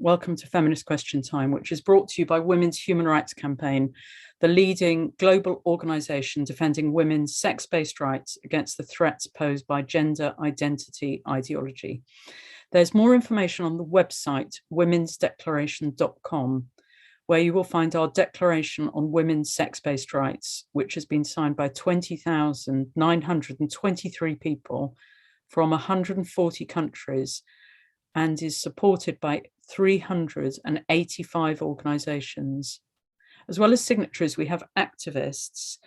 Welcome to Feminist Question Time, which is brought to you by Women's Human Rights Campaign, the leading global organisation defending women's sex-based rights against the threats posed by gender identity ideology. There's more information on the website womensdeclaration.com, where you will find our declaration on women's sex-based rights, which has been signed by 20,923 people from 140 countries and is supported by 385 organisations. As well as signatories, we have activists,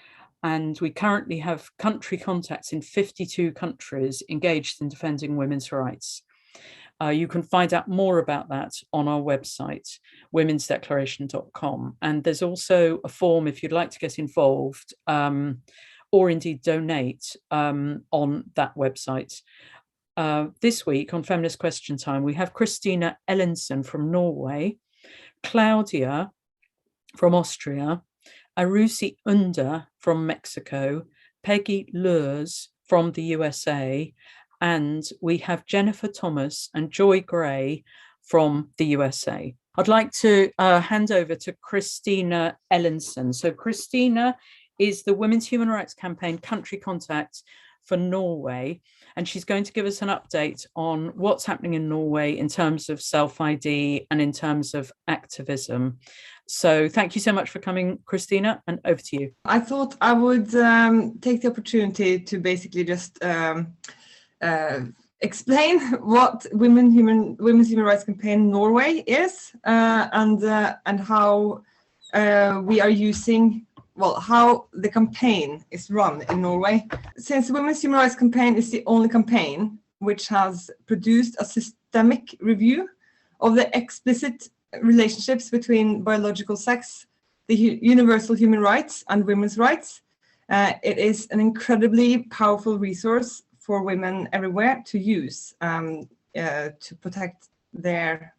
and we currently have country contacts in 52 countries engaged in defending women's rights. You can find out more about that on our website, womensdeclaration.com. And there's also a form if you'd like to get involved or indeed donate on that website. This week on Feminist Question Time, we have Christina Ellinsen from Norway, CLaudia from Austria, Arussi Unda from Mexico, Peggy Lurs from the USA, and we have Jennifer Thomas and Joy Gray from the USA. I'd like to hand over to Christina Ellinsen. So Christina is the Women's Human Rights Campaign Country Contact for Norway, and she's going to give us an update on what's happening in Norway in terms of self-ID and in terms of activism. So thank you so much for coming, Christina, and over to you. I thought I would take the opportunity to basically just explain what Women's Human Rights Campaign Norway is and how we are using how the campaign is run in Norway. Since the Women's Human Rights Campaign is the only campaign which has produced a systemic review of the explicit relationships between biological sex, the universal human rights, and women's rights, it is an incredibly powerful resource for women everywhere to use to protect their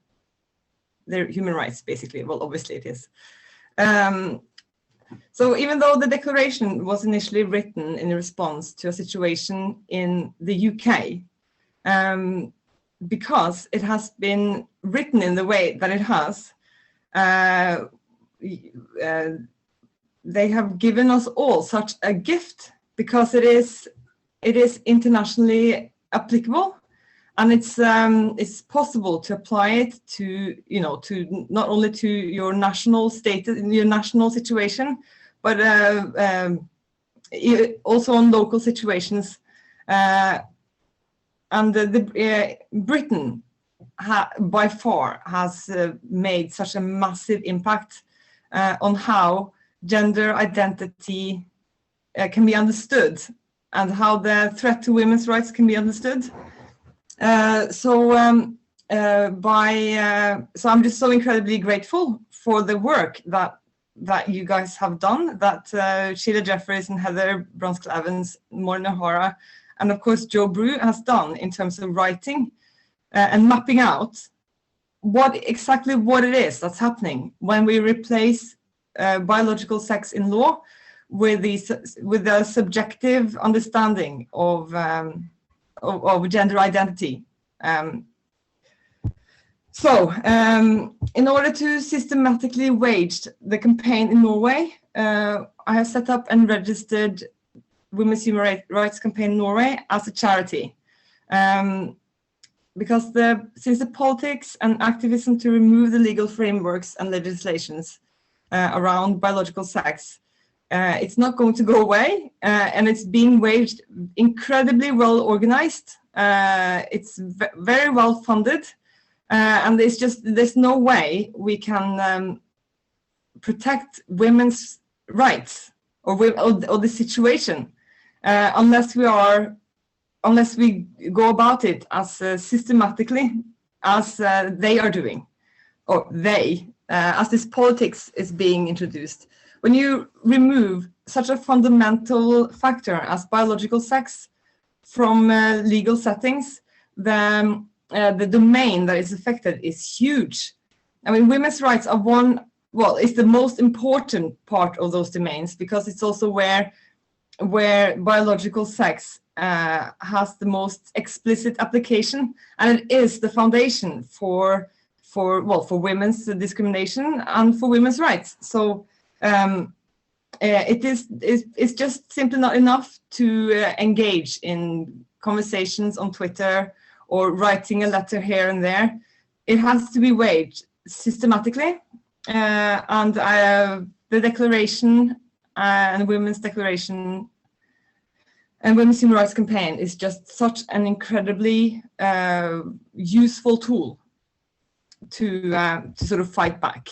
human rights, basically. Well, obviously it is. So even though the declaration was initially written in response to a situation in the UK, because it has been written in the way that it has, they have given us all such a gift because it is internationally applicable, and it's possible to apply it to not only to your national status, your national situation, but also on local situations. And Britain by far has made such a massive impact on how gender identity can be understood and how the threat to women's rights can be understood. So I'm just so incredibly grateful for the work that you guys have done, that Sheila Jeffries and Heather Brunskill-Evans, Maureen O'Hara, and of course Joe Brew has done in terms of writing and mapping out exactly what it is that's happening when we replace biological sex in law with the subjective understanding of gender identity. In order to systematically wage the campaign in Norway, I have set up and registered Women's Human Rights Campaign Norway as a charity. Because since the politics and activism to remove the legal frameworks and legislations around biological sex, it's not going to go away, and it's being waged incredibly well organized. It's very well funded, and there's no way we can protect women's rights or the situation unless we go about it as systematically as they are doing, or as this politics is being introduced. When you remove such a fundamental factor as biological sex from legal settings, then the domain that is affected is huge. I mean, women's rights are it's the most important part of those domains, because it's also where biological sex has the most explicit application, and it is the foundation for for women's discrimination and for women's rights. So it's just simply not enough to engage in conversations on Twitter or writing a letter here and there. It has to be waged systematically, and the declaration and Women's Declaration and Women's Human Rights Campaign is just such an incredibly useful tool to sort of fight back.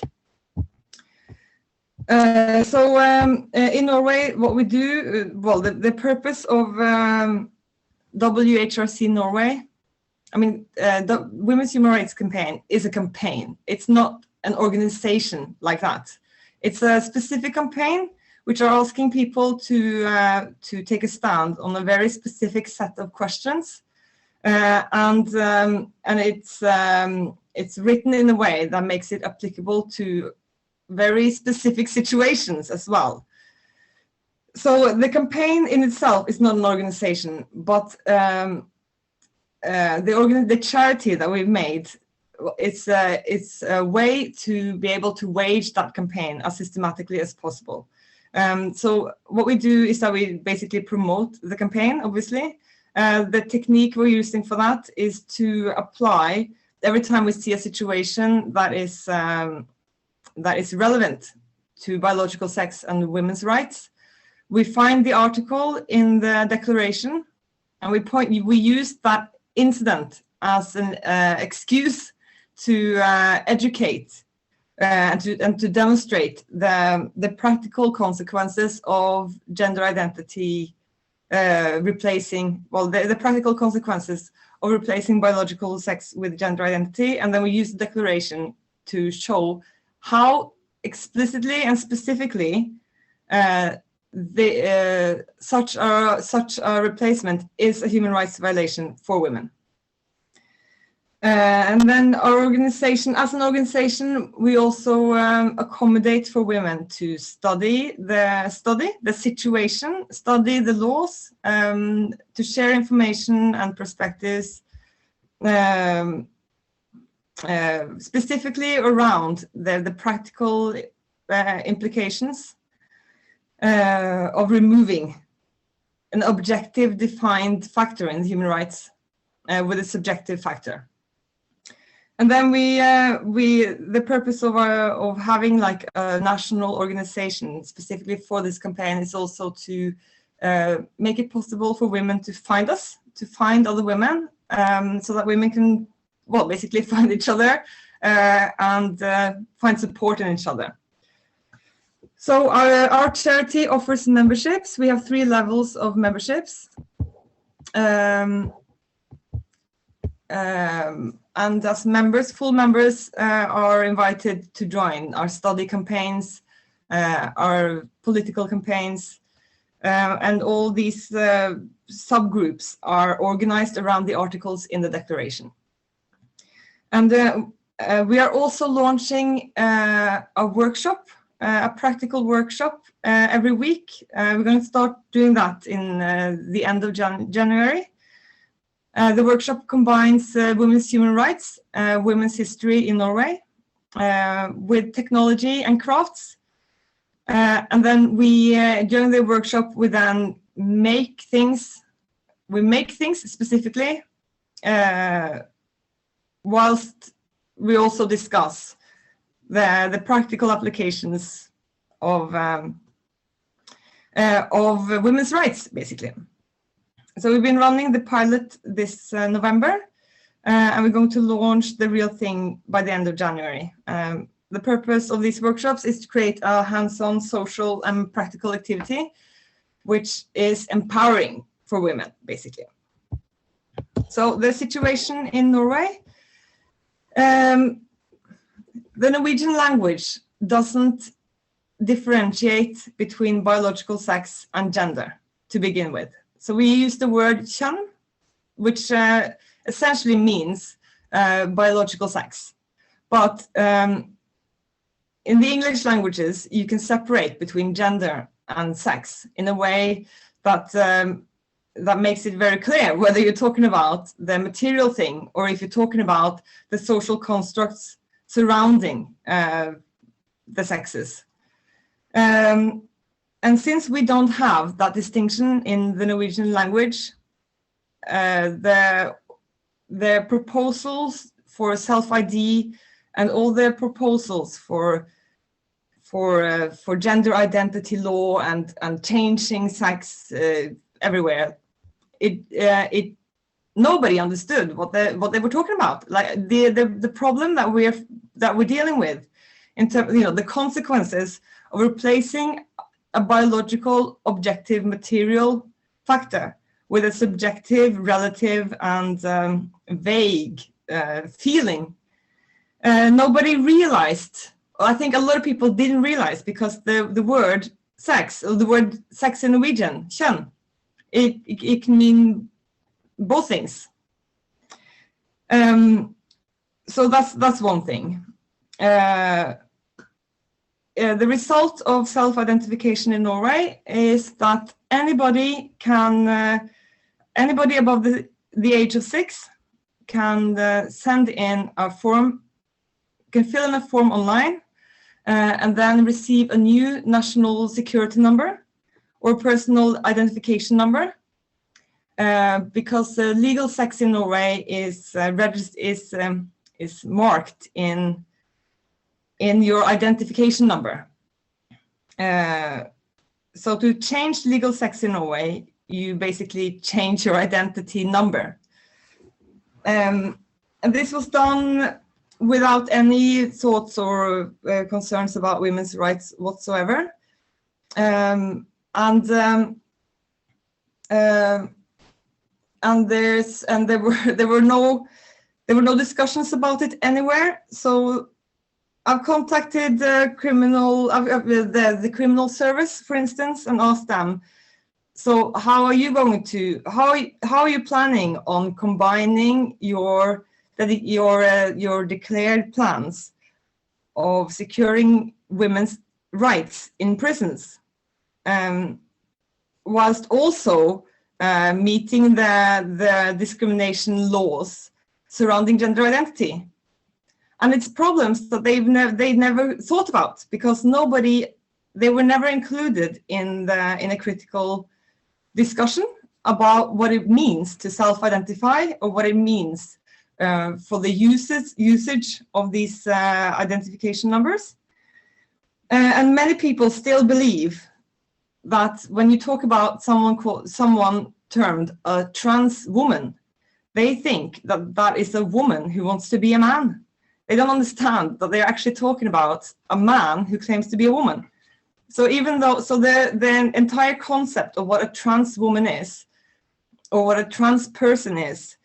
In Norway, what we do, the purpose of WHRC Norway, I mean, the Women's Human Rights Campaign is a campaign. It's not an organization like that. It's a specific campaign which are asking people to take a stand on a very specific set of questions, and it's written in a way that makes it applicable to very specific situations as well. So the campaign in itself is not an organization, but the charity that we've made, it's a way to be able to wage that campaign as systematically as possible. So what we do is that we basically promote the campaign, obviously. The technique we're using for that is to apply every time we see a situation that is relevant to biological sex and women's rights. We find the article in the declaration, and we use that incident as an excuse to educate and to demonstrate the practical consequences of gender identity replacing, the practical consequences of replacing biological sex with gender identity, and then we use the declaration to show how explicitly and specifically such a replacement is a human rights violation for women. And then our organization, as an organization, we also accommodate for women to study the situation, study the laws, to share information and perspectives, specifically around the practical implications of removing an objective defined factor in human rights with a subjective factor. And then the purpose of having like a national organization specifically for this campaign is also to make it possible for women to find us, to find other women, so that women can, basically find each other and find support in each other. So our charity offers memberships. We have 3 levels of memberships. And as members, full members are invited to join our study campaigns, our political campaigns, and all these subgroups are organized around the articles in the declaration. And we are also launching a workshop, a practical workshop every week. We're going to start doing that in the end of January. The workshop combines women's human rights, women's history in Norway, with technology and crafts. And then during the workshop, we then make things specifically, whilst we also discuss the practical applications of women's rights, basically. So we've been running the pilot this November, and we're going to launch the real thing by the end of January. The purpose of these workshops is to create a hands-on social and practical activity, which is empowering for women, basically. So the situation in Norway, the Norwegian language doesn't differentiate between biological sex and gender to begin with. So we use the word kjønn, which essentially means biological sex. But in the English languages, you can separate between gender and sex in a way that that makes it very clear whether you're talking about the material thing or if you're talking about the social constructs surrounding the sexes. And since we don't have that distinction in the Norwegian language, the proposals for self-ID and all the proposals for gender identity law and changing sex everywhere, nobody understood what they were talking about. Like the problem that we're dealing with, in terms, the consequences of replacing a biological objective material factor with a subjective, relative, and vague feeling. Nobody realized. I think a lot of people didn't realize, because the word sex, or the word sex in Norwegian, kjønn, it can mean both things. So that's one thing. The result of self-identification in Norway is that anybody above the age of 6 can send in a form, can fill in a form online, and then receive a new national security number or personal identification number, because legal sex in Norway is marked in your identification number. So to change legal sex in Norway, you basically change your identity number. And this was done without any thoughts or concerns about women's rights whatsoever. And there were no discussions about it anywhere. So I've contacted the criminal service, for instance, and asked them, so how are you planning on combining your declared plans of securing women's rights in prisons, whilst also meeting the discrimination laws surrounding gender identity? And it's problems that they never thought about, because they were never included in a critical discussion about what it means to self-identify, or what it means for the usage of these identification numbers. And many people still believe that when you talk about someone termed a trans woman, they think that is a woman who wants to be a man. They don't understand that they're actually talking about a man who claims to be a woman. So the entire concept of what a trans woman is, or what a trans person is,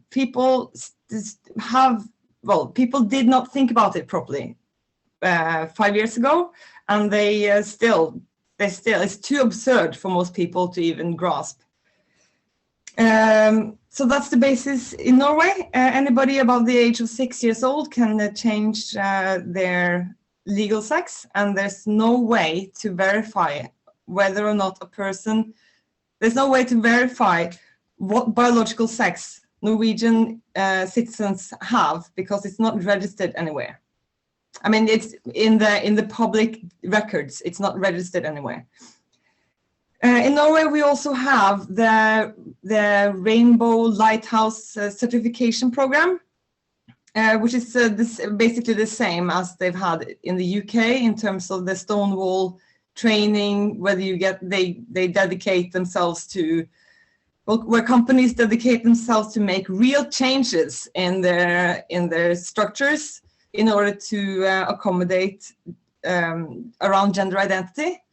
people did not think about it properly 5 years ago, and it's too absurd for most people to even grasp. So that's the basis in Norway. Anybody above the age of 6 years old can change their legal sex, and there's no way to verify whether or not there's no way to verify what biological sex Norwegian citizens have, because it's not registered anywhere. I mean, it's in the public records, it's not registered anywhere. In Norway, we also have the Rainbow Lighthouse certification program, which is basically the same as they've had in the UK in terms of the Stonewall training, whether they dedicate themselves to, where companies dedicate themselves to make real changes in their structures in order to accommodate around gender identity.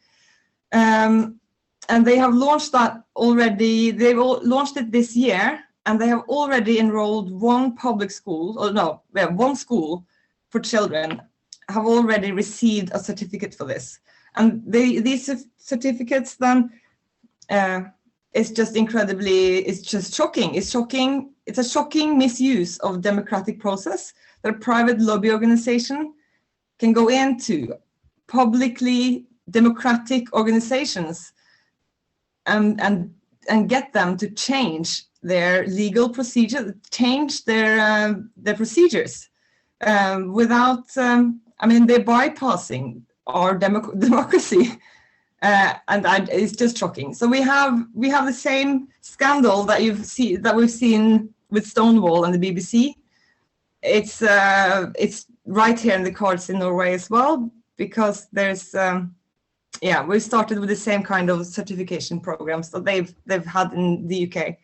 And they have launched that already. They've launched it this year, and they have already enrolled one school for children have already received a certificate for this. And these certificates then, it's just shocking. It's shocking. It's a shocking misuse of democratic process that a private lobby organization can go into publicly democratic organizations and get them to change their legal procedure, change their procedures. without, I mean, they're bypassing our democracy. It's just shocking. So we have the same scandal that we've seen with Stonewall and the BBC. It's right here in the cards in Norway as well, because there's we started with the same kind of certification programs that they've had in the UK.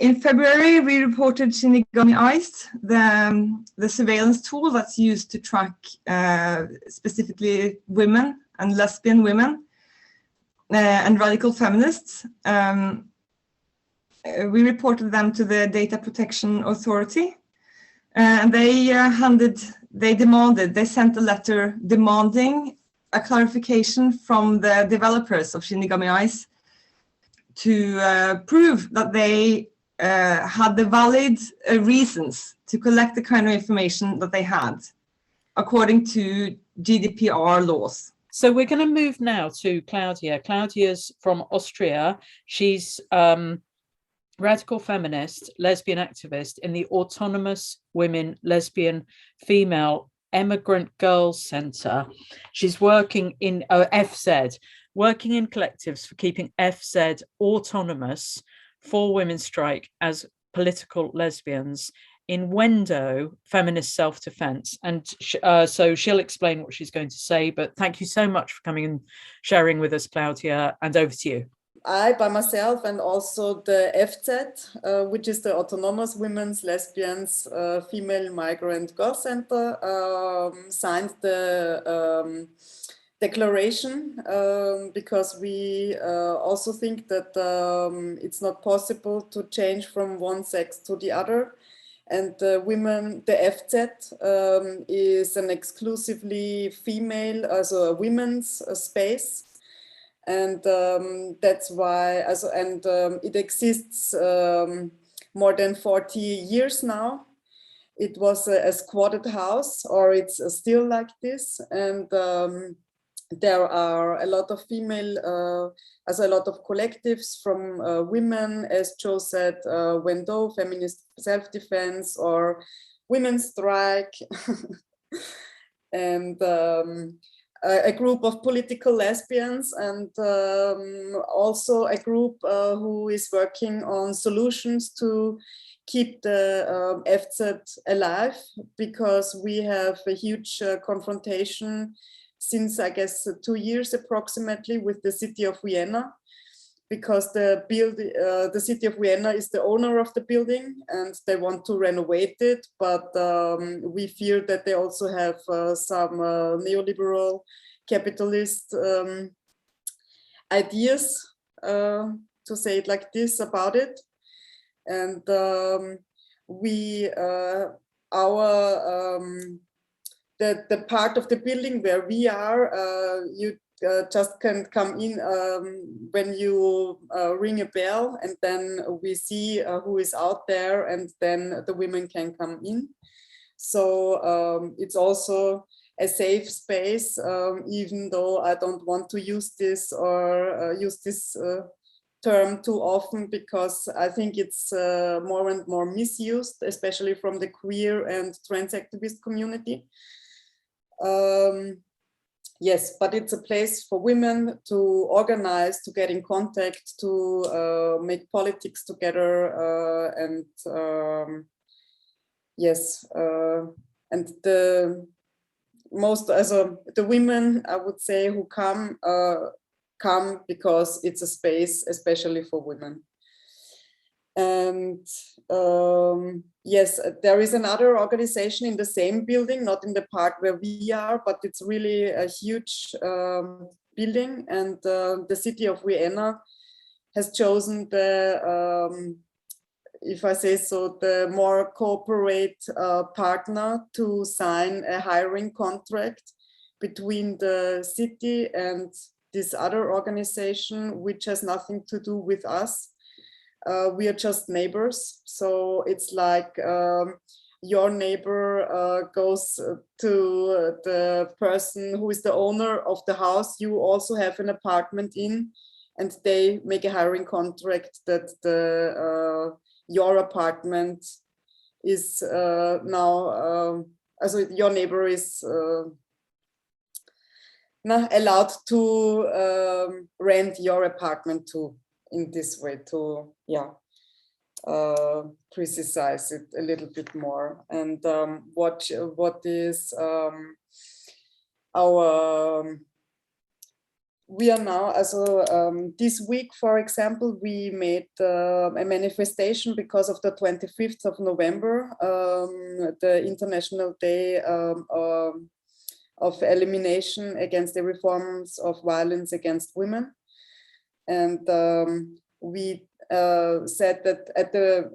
In February, we reported Shinigami Ice, the surveillance tool that's used to track specifically women and lesbian women and radical feminists. We reported them to the Data Protection Authority, and they sent a letter demanding a clarification from the developers of Shinigami Ice to prove that they had the valid reasons to collect the kind of information that they had, according to GDPR laws. So we're going to move now to CLaudia. CLaudia's from Austria. She's radical feminist, lesbian activist in the autonomous women, lesbian, female Emigrant Girls Centre. She's working in FZ, working in collectives for keeping FZ autonomous for womenstrike as political lesbians in WenDo, Feminist Self-Defense. And so she'll explain what she's going to say, but thank you so much for coming and sharing with us, CLaudia, and over to you. I, by myself, and also the FZ, which is the Autonomous Women's Lesbians Female Migrant Girlscentre, signed the declaration because we also think that it's not possible to change from one sex to the other. And the FZ is an exclusively female, also a women's space. And that's why, it exists more than 40 years now. It was a squatted house, or it's still like this. And there are a lot of female, a lot of collectives from women, as Joe said, WenDo, Feminist Self-Defense, or womenstrike, and a group of political lesbians, and also a group who is working on solutions to keep the FZ alive, because we have a huge confrontation since, I guess, 2 years approximately with the city of Vienna, because the city of Vienna is the owner of the building and they want to renovate it, but we fear that they also have some neoliberal capitalist ideas, to say it like this, about it. And the part of the building where we are, you just can come in when you ring a bell, and then we see who is out there, and then the women can come in. So it's also a safe space, even though I don't want to use this or use this term too often, because I think it's more and more misused, especially from the queer and trans activist community. Yes, but it's a place for women to organize, to get in contact, to make politics together, and yes, and the women, I would say, who come because it's a space especially for women. And yes, there is another organization in the same building, not in the part where we are, but it's really a huge building. And the city of Vienna has chosen the, if I say so, the more corporate partner to sign a hiring contract between the city and this other organization, which has nothing to do with us. We are just neighbors. So it's like your neighbor goes to the person who is the owner of the house you also have an apartment in, and they make a hiring contract that your apartment is now, also your neighbor is not allowed to rent your apartment too, in this way, to precise it a little bit more. And what is our we are now, also this week, for example, we made a manifestation because of the 25th of November, the International Day of Elimination against the Reforms of Violence Against Women. And we said that at the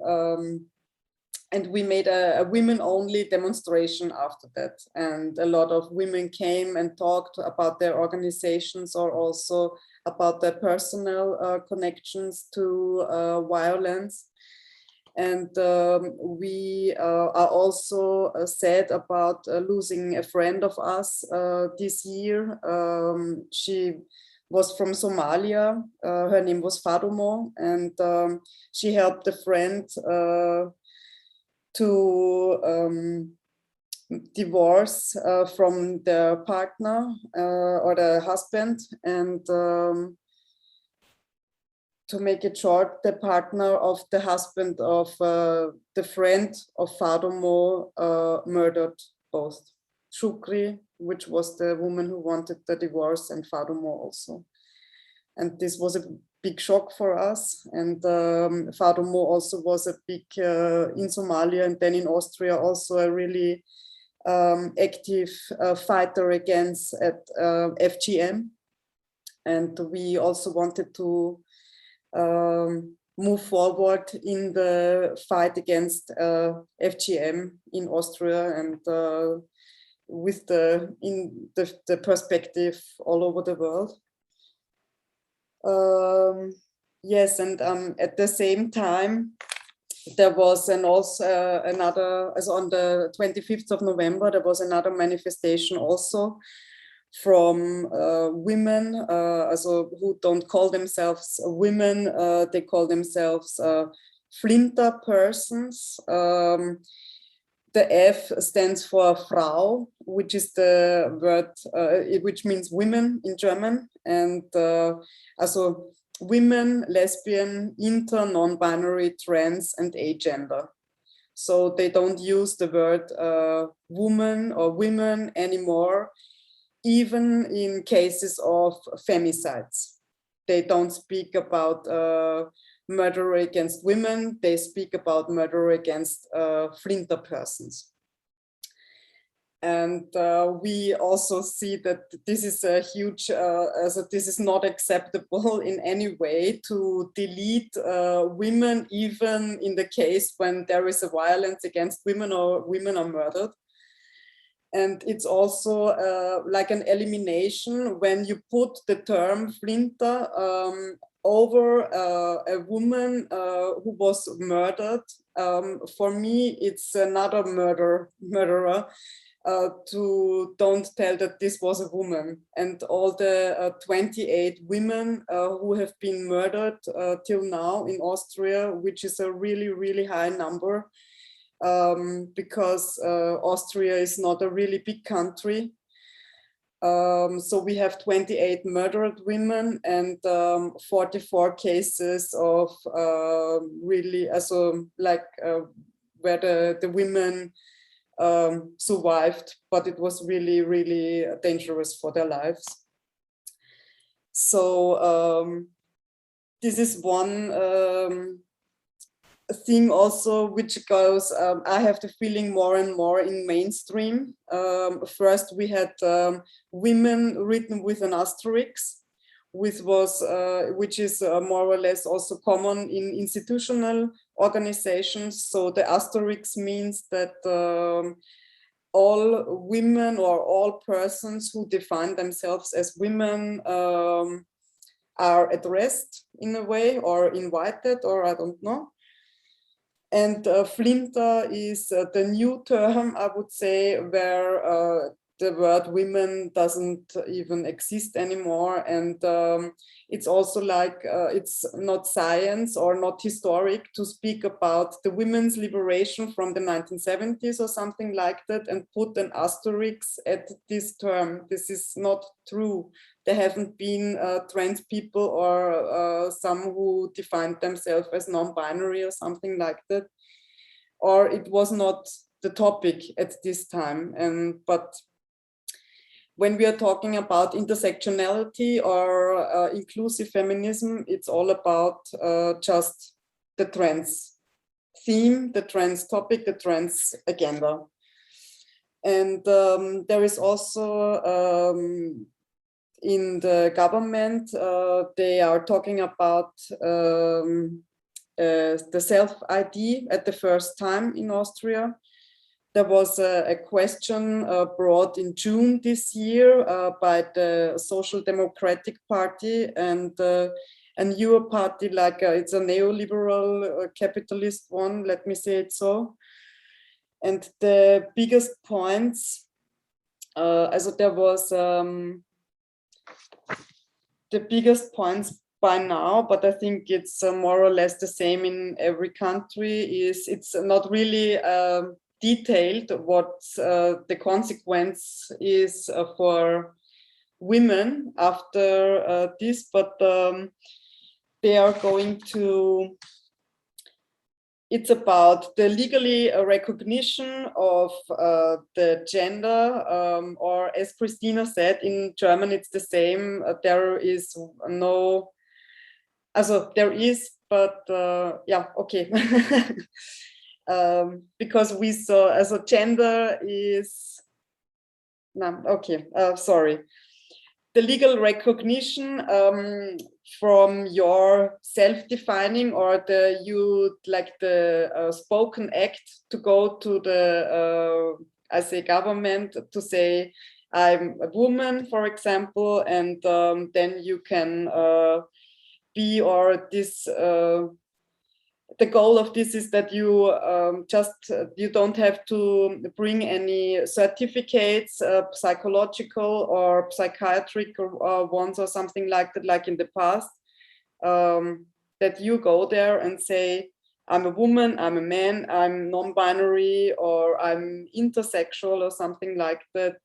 and we made a women-only demonstration after that. And a lot of women came and talked about their organizations, or also about their personal connections to violence. And we are also sad about losing a friend of us this year. She was from Somalia. Her name was Fadumo, and she helped a friend to divorce from the partner or the husband, and to make it short, the partner of the husband of the friend of Fadumo murdered both Shukri, which was the woman who wanted the divorce, and Fadumo also. And this was a big shock for us. And Fadumo also was a big, in Somalia and then in Austria, also a really active fighter against FGM. And we also wanted to move forward in the fight against FGM in Austria, and with the perspective all over the world. Yes, and at the same time, there was another, as on the 25th of November, there was another manifestation also from women, also who don't call themselves women, they call themselves Flinter persons. The F stands for Frau, which is the word, which means women in German, and also women, lesbian, inter, non-binary, trans, and agender. So they don't use the word woman or women anymore, even in cases of femicides. They don't speak about murder against women, they speak about murder against Flinter persons. And we also see that this is a huge, so this is not acceptable in any way to delete women, even in the case when there is a violence against women or women are murdered. And it's also like an elimination when you put the term Flinter over a woman who was murdered. For me, it's another murderer to don't tell that this was a woman. And all the 28 women who have been murdered till now in Austria, which is a really, really high number, because Austria is not a really big country. So we have 28 murdered women and 44 cases of really, also like where the women survived, but it was really, really dangerous for their lives. So this is one thing also which goes, I have the feeling more and more in mainstream. First we had women written with an asterisk, which is more or less also common in institutional organizations. So the asterisk means that all women or all persons who define themselves as women are addressed in a way, or invited, or I don't know. And Flinter is the new term, I would say, where the word women doesn't even exist anymore. And it's also like, it's not science or not historic to speak about the women's liberation from the 1970s or something like that and put an asterisk at this term. This is not true. There haven't been trans people or some who defined themselves as non-binary or something like that. Or it was not the topic at this time. But when we are talking about intersectionality or inclusive feminism, it's all about just the trans theme, the trans topic, the trans agenda. And there is also in the government, they are talking about the self-ID at the first time in Austria. There was a question brought in June this year by the Social Democratic Party and a newer party, like it's a neoliberal capitalist one, let me say it so. And the biggest points, there was the biggest points by now, but I think it's more or less the same in every country, is it's not really detailed what the consequence is for women after this, but they are going to, it's about the legally recognition of the gender, or as Christina said, in German it's the same, there is no, also there is, but yeah, okay. Because we saw as a gender is, no, okay, sorry. The legal recognition from your self-defining or the spoken act to go to the, I say government to say, I'm a woman, for example, and then you can be, or this, the goal of this is that you you don't have to bring any certificates, psychological or psychiatric ones or something like that, like in the past, that you go there and say, I'm a woman, I'm a man, I'm non-binary, or I'm intersexual or something like that.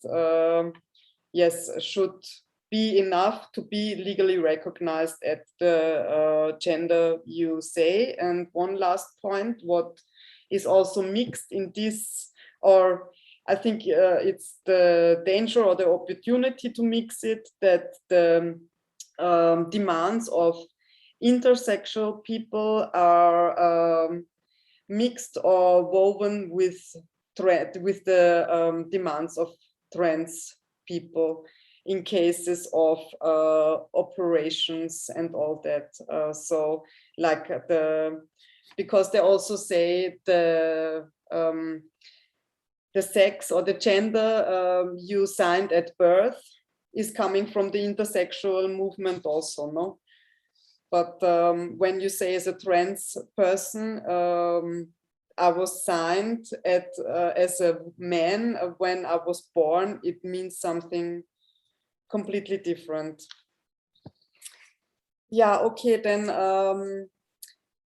Yes, should be enough to be legally recognized at the gender you say. And one last point, what is also mixed in this, or I think it's the danger or the opportunity to mix it, that the demands of intersexual people are mixed or woven with the demands of trans people in cases of operations and all that. So like because they also say the sex or the gender you signed at birth is coming from the intersexual movement also, no? But when you say as a trans person, I was signed as a man when I was born, it means something completely different. Yeah, okay, then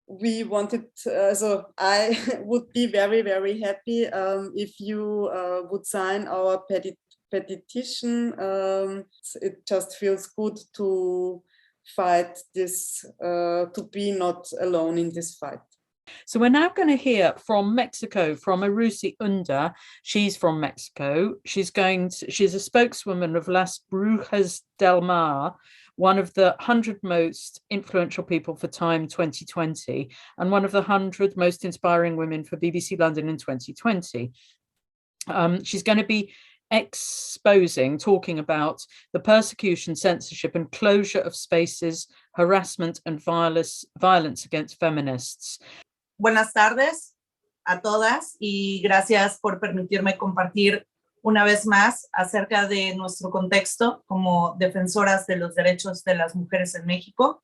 we wanted, so I would be very, very happy if you would sign our petition. It just feels good to fight this, to be not alone in this fight. So we're now going to hear from Mexico, from Arussi Unda. She's from Mexico. She's a spokeswoman of Las Brujas del Mar, one of the 100 most influential people for Time 2020, and one of the 100 most inspiring women for BBC London in 2020. She's going to be talking about the persecution, censorship, and closure of spaces, harassment, and violence against feminists. Buenas tardes a todas y gracias por permitirme compartir una vez más acerca de nuestro contexto como defensoras de los derechos de las mujeres en México.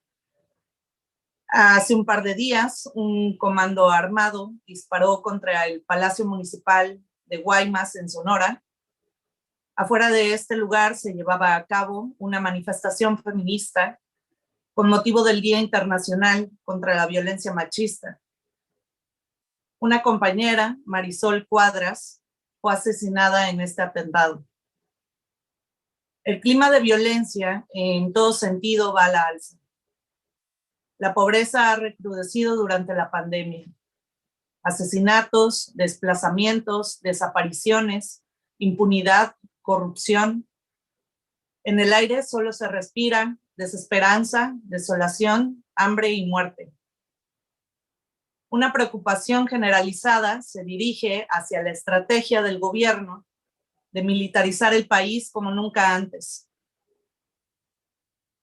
Hace un par de días, un comando armado disparó contra el Palacio Municipal de Guaymas, en Sonora. Afuera de este lugar se llevaba a cabo una manifestación feminista con motivo del Día Internacional contra la Violencia Machista. Una compañera, Marisol Cuadras, fue asesinada en este atentado. El clima de violencia en todo sentido va a la alza. La pobreza ha recrudecido durante la pandemia. Asesinatos, desplazamientos, desapariciones, impunidad, corrupción. En el aire solo se respira desesperanza, desolación, hambre y muerte. Una preocupación generalizada se dirige hacia la estrategia del gobierno de militarizar el país como nunca antes.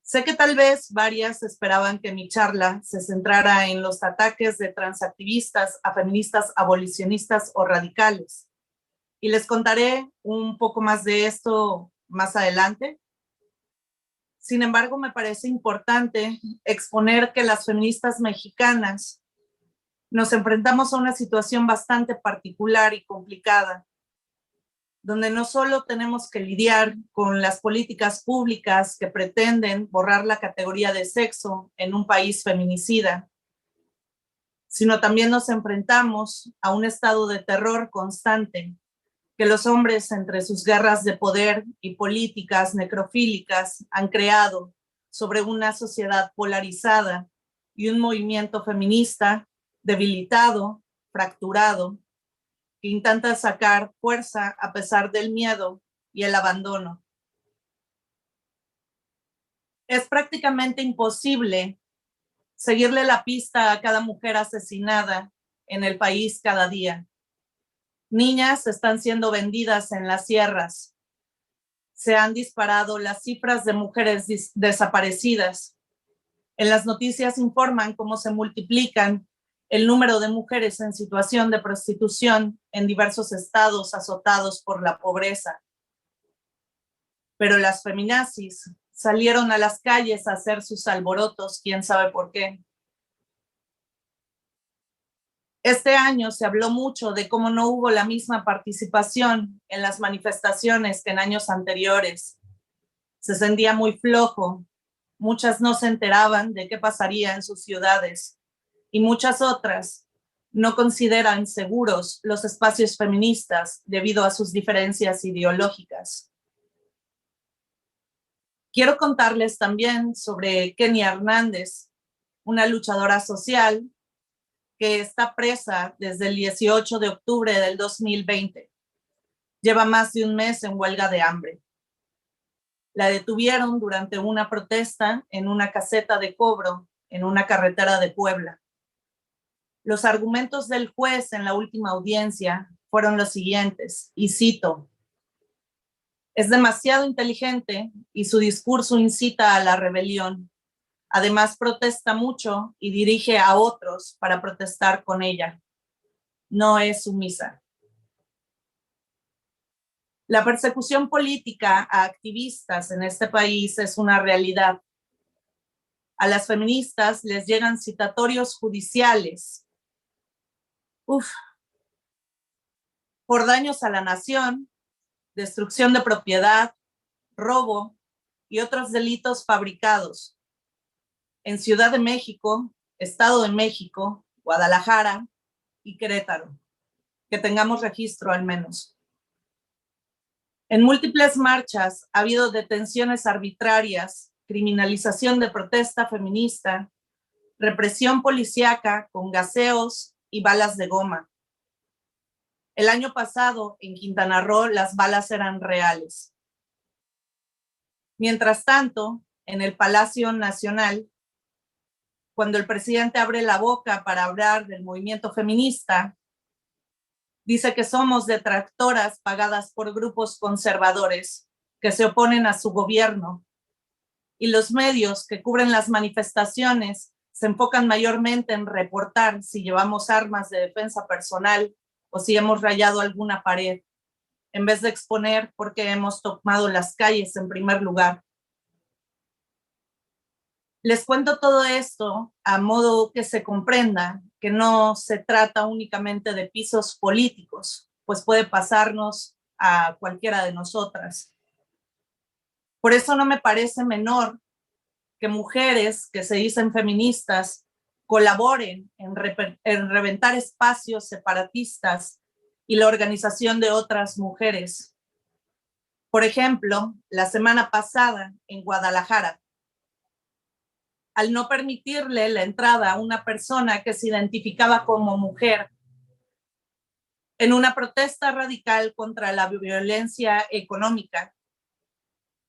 Sé que tal vez varias esperaban que mi charla se centrara en los ataques de transactivistas a feministas abolicionistas o radicales, y les contaré un poco más de esto más adelante. Sin embargo, me parece importante exponer que las feministas mexicanas nos enfrentamos a una situación bastante particular y complicada, donde no solo tenemos que lidiar con las políticas públicas que pretenden borrar la categoría de sexo en un país feminicida, sino también nos enfrentamos a un estado de terror constante que los hombres, entre sus guerras de poder y políticas necrofílicas, han creado sobre una sociedad polarizada y un movimiento feminista debilitado, fracturado, que intenta sacar fuerza a pesar del miedo y el abandono. Es prácticamente imposible seguirle la pista a cada mujer asesinada en el país cada día. Niñas están siendo vendidas en las sierras. Se han disparado las cifras de mujeres desaparecidas. En las noticias informan cómo se multiplican el número de mujeres en situación de prostitución en diversos estados azotados por la pobreza. Pero las feminazis salieron a las calles a hacer sus alborotos, quién sabe por qué. Este año se habló mucho de cómo no hubo la misma participación en las manifestaciones que en años anteriores. Se sentía muy flojo. Muchas no se enteraban de qué pasaría en sus ciudades y muchas otras no consideran seguros los espacios feministas debido a sus diferencias ideológicas. Quiero contarles también sobre Kenia Hernández, una luchadora social que está presa desde el 18 de octubre del 2020. Lleva más de un mes en huelga de hambre. La detuvieron durante una protesta en una caseta de cobro en una carretera de Puebla. Los argumentos del juez en la última audiencia fueron los siguientes, y cito: es demasiado inteligente y su discurso incita a la rebelión. Además, protesta mucho y dirige a otros para protestar con ella. No es sumisa. La persecución política a activistas en este país es una realidad. A las feministas les llegan citatorios judiciales por daños a la nación, destrucción de propiedad, robo y otros delitos fabricados en Ciudad de México, Estado de México, Guadalajara y Querétaro, que tengamos registro al menos. En múltiples marchas ha habido detenciones arbitrarias, criminalización de protesta feminista, represión policíaca con gaseos y balas de goma. El año pasado, en Quintana Roo, las balas eran reales. Mientras tanto, en el Palacio Nacional, cuando el presidente abre la boca para hablar del movimiento feminista, dice que somos detractoras pagadas por grupos conservadores que se oponen a su gobierno, y los medios que cubren las manifestaciones se enfocan mayormente en reportar si llevamos armas de defensa personal o si hemos rayado alguna pared, en vez de exponer por qué hemos tomado las calles en primer lugar. Les cuento todo esto a modo que se comprenda que no se trata únicamente de pisos políticos, pues puede pasarnos a cualquiera de nosotras. Por eso no me parece menor que mujeres que se dicen feministas colaboren en reventar espacios separatistas y la organización de otras mujeres. Por ejemplo, la semana pasada en Guadalajara, al no permitirle la entrada a una persona que se identificaba como mujer en una protesta radical contra la violencia económica,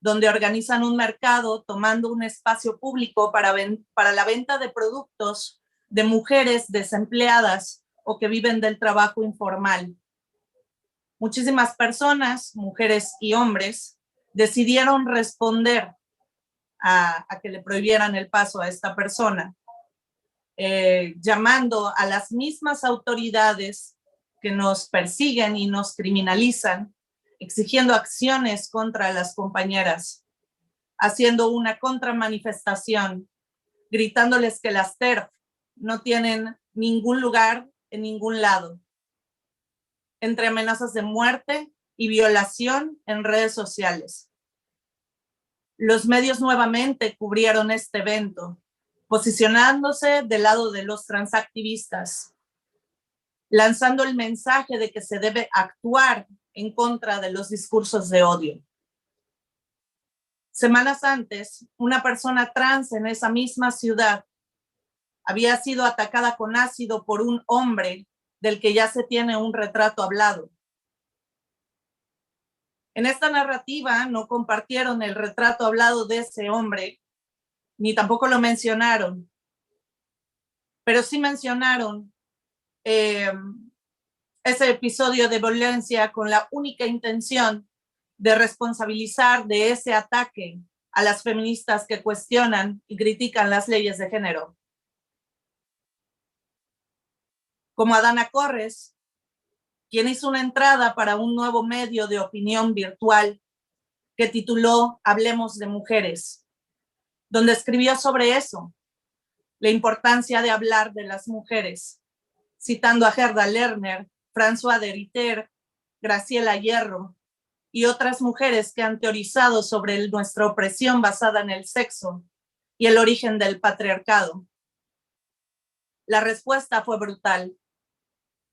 donde organizan un mercado tomando un espacio público para la venta de productos de mujeres desempleadas o que viven del trabajo informal. Muchísimas personas, mujeres y hombres, decidieron responder a que le prohibieran el paso a esta persona, llamando a las mismas autoridades que nos persiguen y nos criminalizan, exigiendo acciones contra las compañeras, haciendo una contramanifestación, gritándoles que las TERF no tienen ningún lugar en ningún lado, entre amenazas de muerte y violación en redes sociales. Los medios nuevamente cubrieron este evento, posicionándose del lado de los transactivistas, lanzando el mensaje de que se debe actuar en contra de los discursos de odio. Semanas antes, una persona trans en esa misma ciudad había sido atacada con ácido por un hombre del que ya se tiene un retrato hablado. En esta narrativa no compartieron el retrato hablado de ese hombre, ni tampoco lo mencionaron, pero sí mencionaron ese episodio de violencia con la única intención de responsabilizar de ese ataque a las feministas que cuestionan y critican las leyes de género. Como Adana Corres, quien hizo una entrada para un nuevo medio de opinión virtual que tituló Hablemos de Mujeres, donde escribió sobre eso, la importancia de hablar de las mujeres, citando a Gerda Lerner, François Derriter, Graciela Hierro y otras mujeres que han teorizado sobre nuestra opresión basada en el sexo y el origen del patriarcado. La respuesta fue brutal.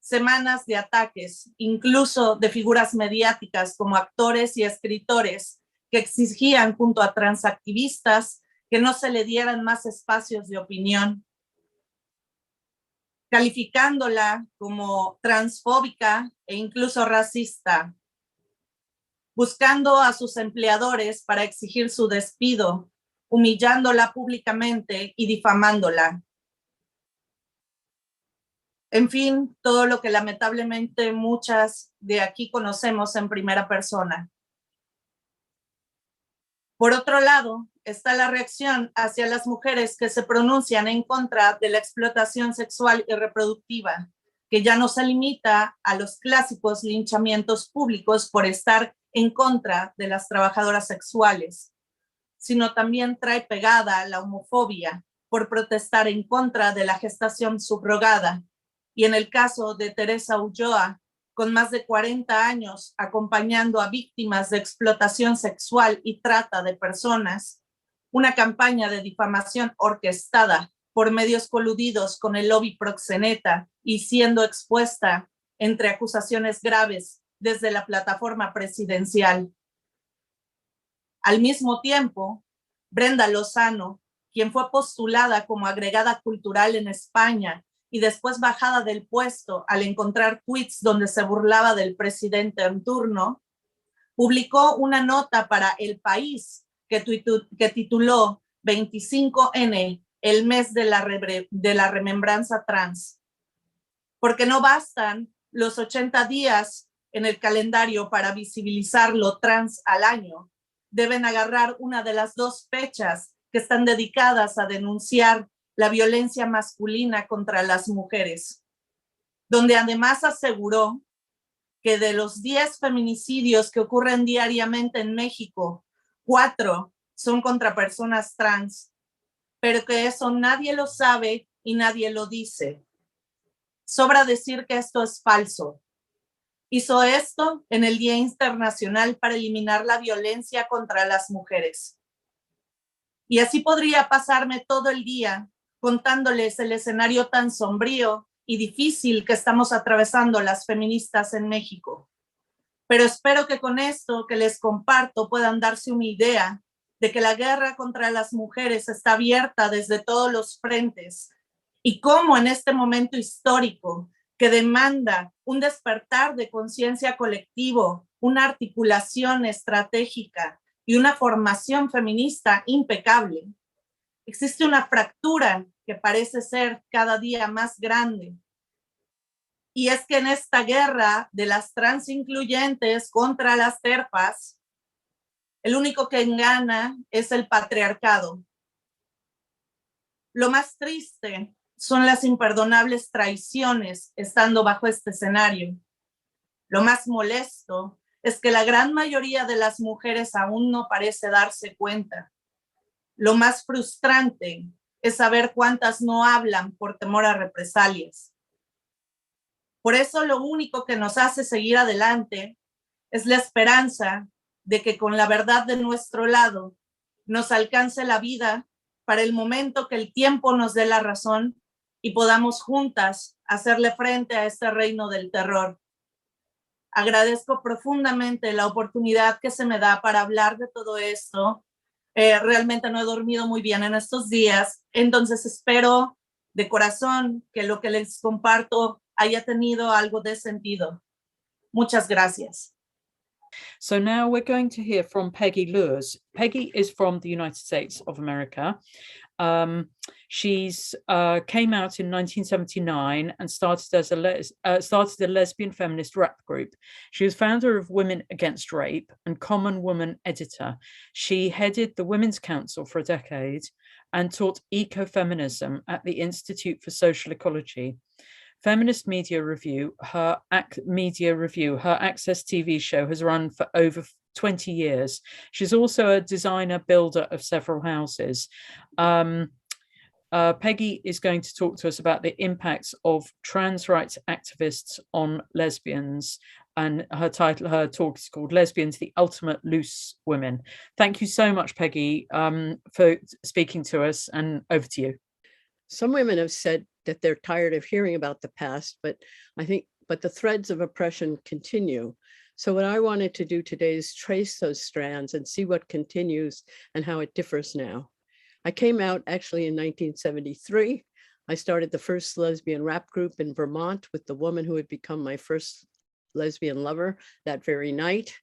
Semanas de ataques, incluso de figuras mediáticas como actores y escritores que exigían junto a transactivistas que no se le dieran más espacios de opinión, calificándola como transfóbica e incluso racista, buscando a sus empleadores para exigir su despido, humillándola públicamente y difamándola. En fin, todo lo que lamentablemente muchas de aquí conocemos en primera persona. Por otro lado, está la reacción hacia las mujeres que se pronuncian en contra de la explotación sexual y reproductiva, que ya no se limita a los clásicos linchamientos públicos por estar en contra de las trabajadoras sexuales, sino también trae pegada la homofobia por protestar en contra de la gestación subrogada. Y en el caso de Teresa Ulloa, con más de 40 años acompañando a víctimas de explotación sexual y trata de personas, una campaña de difamación orquestada por medios coludidos con el lobby proxeneta y siendo expuesta entre acusaciones graves desde la plataforma presidencial. Al mismo tiempo, Brenda Lozano, quien fue postulada como agregada cultural en España y después bajada del puesto al encontrar tweets donde se burlaba del presidente en turno, publicó una nota para El País que tituló 25N, el mes de la remembranza trans. Porque no bastan los 80 días en el calendario para visibilizar lo trans al año. Deben agarrar una de las dos fechas que están dedicadas a denunciar la violencia masculina contra las mujeres, donde además aseguró que de los 10 feminicidios que ocurren diariamente en México, 4 son contra personas trans, pero que eso nadie lo sabe y nadie lo dice. Sobra decir que esto es falso. Hizo esto en el Día Internacional para eliminar la violencia contra las mujeres. Y así podría pasarme todo el día contándoles el escenario tan sombrío y difícil que estamos atravesando las feministas en México. Pero espero que con esto que les comparto puedan darse una idea de que la guerra contra las mujeres está abierta desde todos los frentes y cómo en este momento histórico que demanda un despertar de conciencia colectivo, una articulación estratégica y una formación feminista impecable, existe una fractura que parece ser cada día más grande. Y es que en esta guerra de las transincluyentes contra las terpas, el único que gana es el patriarcado. Lo más triste son las imperdonables traiciones estando bajo este escenario. Lo más molesto es que la gran mayoría de las mujeres aún no parece darse cuenta. Lo más frustrante es saber cuántas no hablan por temor a represalias. Por eso lo único que nos hace seguir adelante es la esperanza de que con la verdad de nuestro lado nos alcance la vida para el momento que el tiempo nos dé la razón y podamos juntas hacerle frente a este reino del terror. Agradezco profundamente la oportunidad que se me da para hablar de todo esto. Realmente no he dormido muy bien en estos días, entonces espero de corazón que lo que les comparto haya tenido algo de sentido. Muchas gracias. So now we're going to hear from Peggy Lewis. Peggy is from the United States of America. She's came out in 1979 and started as a lesbian feminist rap group. She was founder of Women Against Rape and Common Woman editor. She headed the Women's Council for a decade and taught ecofeminism at the Institute for Social Ecology. Feminist Media Review, her Access TV show, has run for over 20 years. She's also a designer builder of several houses. Peggy is going to talk to us about the impacts of trans rights activists on lesbians, and her talk is called Lesbians, the Ultimate Loose Women. Thank you so much, Peggy, for speaking to us, and over to you. Some women have said that they're tired of hearing about the past, but the threads of oppression continue. So what I wanted to do today is trace those strands and see what continues and how it differs now. I came out actually in 1973. I started the first lesbian rap group in Vermont with the woman who had become my first lesbian lover that very night.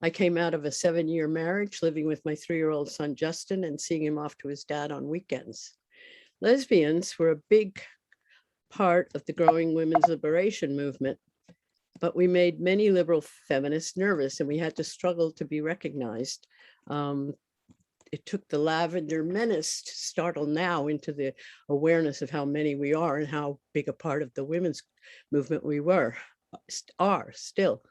I came out of a 7-year marriage, living with my 3-year-old son, Justin, and seeing him off to his dad on weekends. Lesbians were a big part of the growing women's liberation movement, but we made many liberal feminists nervous, and we had to struggle to be recognized. It took the Lavender Menace to startle now into the awareness of how many we are and how big a part of the women's movement we are still.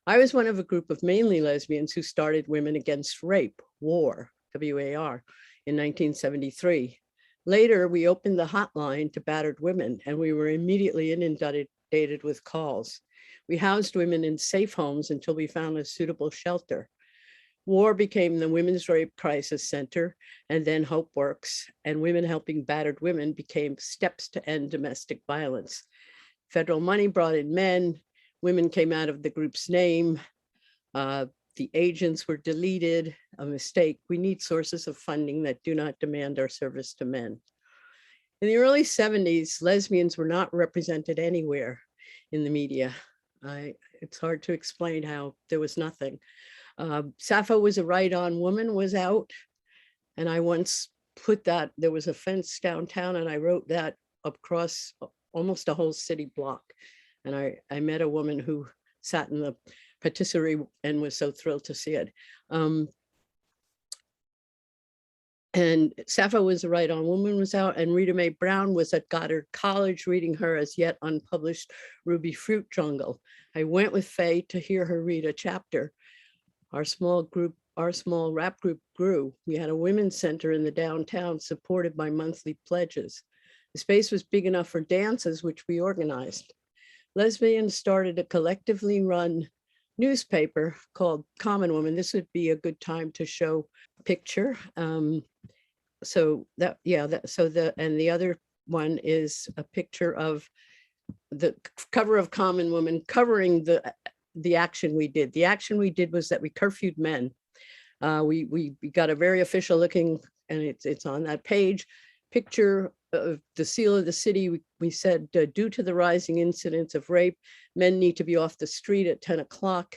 I was one of a group of mainly lesbians who started Women Against Rape, WAR, W-A-R, in 1973. Later, we opened the hotline to battered women, and we were immediately inundated with calls. We housed women in safe homes until we found a suitable shelter. WAR became the Women's Rape Crisis Center, and then Hope Works, and Women Helping Battered Women became Steps to End Domestic Violence. Federal money brought in men. Women came out of the group's name. The agents were deleted, a mistake. We need sources of funding that do not demand our service to men. In the early 70s, lesbians were not represented anywhere in the media. It's hard to explain how there was nothing. Sappho Was a Right-On Woman was out, and I once put that, there was a fence downtown, and I wrote that across almost a whole city block. And I met a woman who sat in the patisserie and was so thrilled to see it. And Sappho Was a Right-On Woman was out, and Rita Mae Brown was at Goddard College reading her as yet unpublished Ruby Fruit Jungle. I went with Faye to hear her read a chapter. Our small rap group grew. We had a women's center in the downtown supported by monthly pledges. The space was big enough for dances, which we organized. lesbians started a collectively run newspaper called Common Woman. This would be a good time to show a picture. So that, yeah, and the other one is a picture of the cover of Common Woman covering the action we did. The action we did was that we curfewed men. We got a very official looking, and it's on that page, picture of the seal of the city. We said, due to the rising incidence of rape, men need to be off the street at 10 o'clock.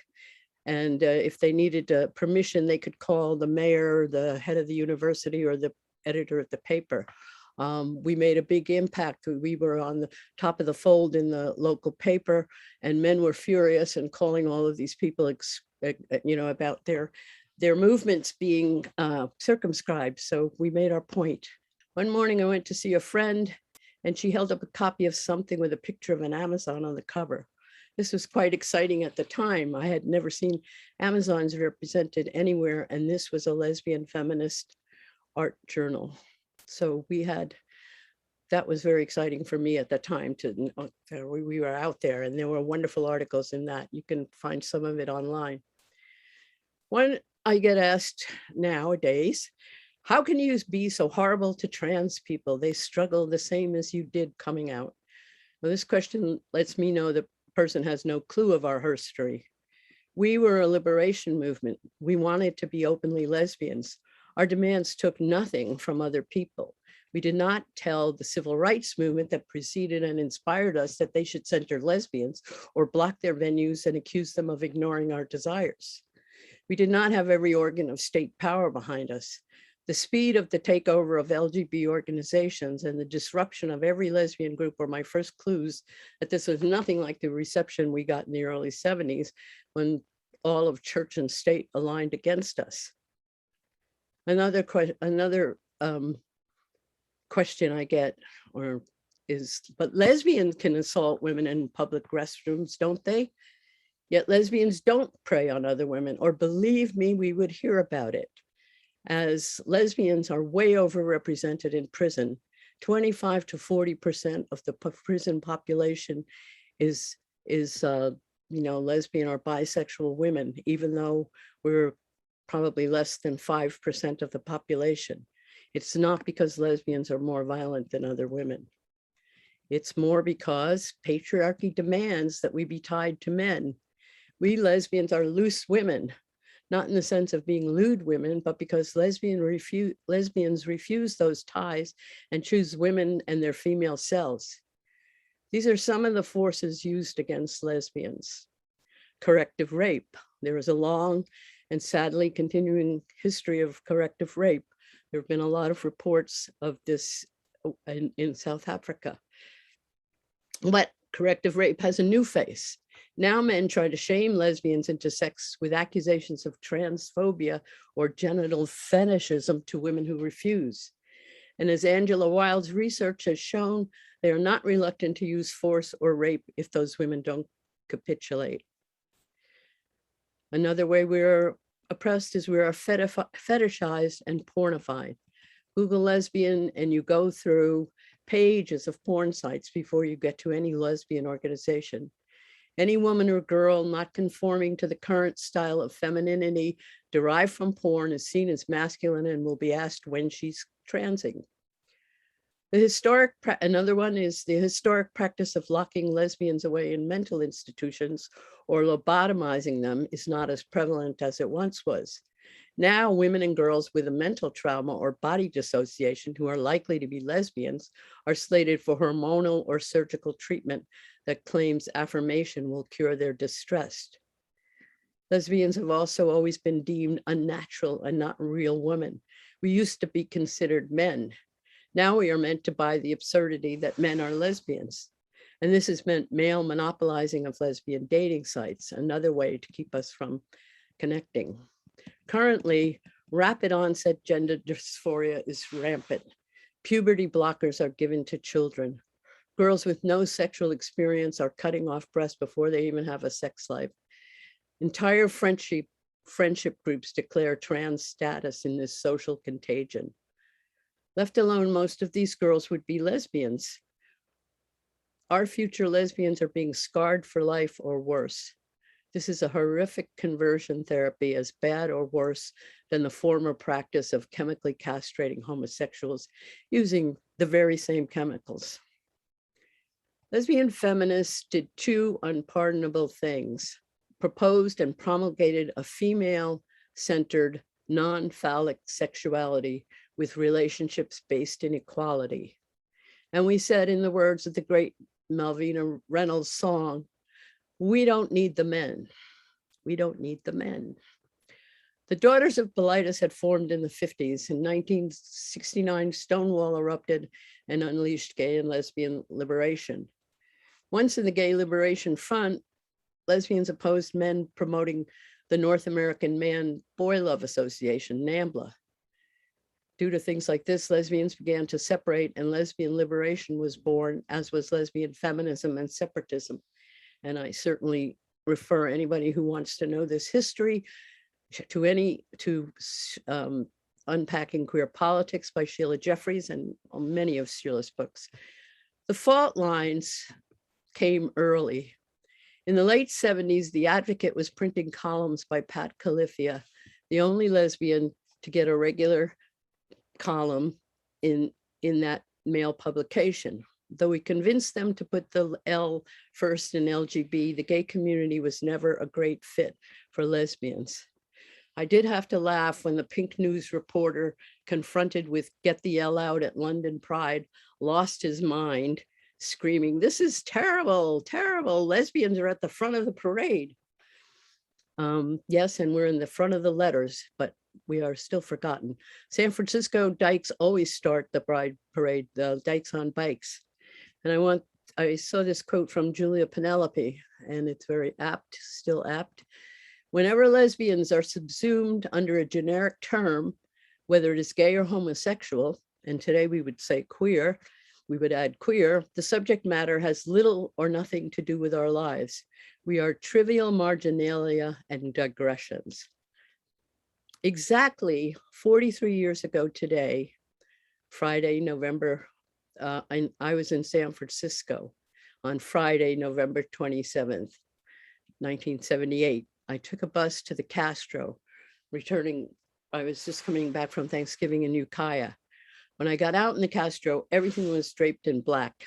And if they needed permission, they could call the mayor, the head of the university, or the editor of the paper. We made a big impact. We were on the top of the fold in the local paper, and men were furious and calling all of these people, about their movements being circumscribed. So we made our point. One morning I went to see a friend, and she held up a copy of something with a picture of an Amazon on the cover. This was quite exciting at the time. I had never seen Amazons represented anywhere, and this was a lesbian feminist art journal. So that was very exciting for me at the time we were out there, and there were wonderful articles in that. You can find some of it online. When I get asked nowadays, how can you be so horrible to trans people? They struggle the same as you did coming out. Well, this question lets me know the person has no clue of our history. We were a liberation movement. We wanted to be openly lesbians. Our demands took nothing from other people. We did not tell the civil rights movement that preceded and inspired us that they should center lesbians or block their venues and accuse them of ignoring our desires. We did not have every organ of state power behind us. The speed of the takeover of LGBT organizations and the disruption of every lesbian group were my first clues that this was nothing like the reception we got in the early 70s when all of church and state aligned against us. Another question I get is, but lesbians can assault women in public restrooms, don't they? Yet lesbians don't prey on other women, or believe me, we would hear about it. As lesbians are way overrepresented in prison, 25 to 40% of the prison population is lesbian or bisexual women, even though we're probably less than 5% of the population. It's not because lesbians are more violent than other women. It's more because patriarchy demands that we be tied to men. We lesbians are loose women, not in the sense of being lewd women, but because lesbians refuse those ties and choose women and their female selves. These are some of the forces used against lesbians. Corrective rape. There is a long and sadly continuing history of corrective rape. There have been a lot of reports of this in South Africa. But corrective rape has a new face. Now men try to shame lesbians into sex with accusations of transphobia or genital fetishism to women who refuse. And as Angela Wild's research has shown, they are not reluctant to use force or rape if those women don't capitulate. Another way we're oppressed is we are fetishized and pornified. Google lesbian and you go through pages of porn sites before you get to any lesbian organization. Any woman or girl not conforming to the current style of femininity derived from porn is seen as masculine and will be asked when she's transing. Another one is the historic practice of locking lesbians away in mental institutions or lobotomizing them is not as prevalent as it once was. Now, women and girls with a mental trauma or body dissociation who are likely to be lesbians are slated for hormonal or surgical treatment that claims affirmation will cure their distress. Lesbians have also always been deemed unnatural and not real women. We used to be considered men. Now we are meant to buy the absurdity that men are lesbians. And this has meant male monopolizing of lesbian dating sites, another way to keep us from connecting. Currently, rapid onset gender dysphoria is rampant. Puberty blockers are given to children. Girls with no sexual experience are cutting off breasts before they even have a sex life. Entire friendship groups declare trans status in this social contagion. Left alone, most of these girls would be lesbians. our future lesbians are being scarred for life or worse. This is a horrific conversion therapy, as bad or worse than the former practice of chemically castrating homosexuals using the very same chemicals. Lesbian feminists did two unpardonable things: proposed and promulgated a female-centered, non-phallic sexuality with relationships based in equality. And we said, in the words of the great Malvina Reynolds song, we don't need the men. We don't need the men. The Daughters of Bilitis had formed in the 50s. In 1969, Stonewall erupted and unleashed gay and lesbian liberation. Once in the Gay Liberation Front, lesbians opposed men promoting the North American Man-Boy Love Association, NAMBLA. Due to things like this, lesbians began to separate, and lesbian liberation was born, as was lesbian feminism and separatism. And I certainly refer anybody who wants to know this history to Unpacking Queer Politics by Sheila Jeffries and many of Sheila's books. The fault lines came early. In the late 70s, The Advocate was printing columns by Pat Califia, the only lesbian to get a regular column in that male publication. Though we convinced them to put the L first in LGB, the gay community was never a great fit for lesbians. I did have to laugh when the Pink News reporter, confronted with "Get the L out" at London Pride, lost his mind, screaming, "This is terrible, terrible. Lesbians are at the front of the parade." Yes, and we're in the front of the letters, but we are still forgotten. San Francisco dykes always start the Pride parade, the dykes on bikes. And I saw this quote from Julia Penelope, and it's very apt, still apt. Whenever lesbians are subsumed under a generic term, whether it is gay or homosexual, and today we would say queer, we would add queer, the subject matter has little or nothing to do with our lives. We are trivial marginalia and digressions. Exactly 43 years ago today, Friday, November, I was in San Francisco on Friday, November 27th, 1978. I took a bus to the Castro, returning. I was just coming back from Thanksgiving in Ukiah. When I got out in the Castro, everything was draped in black.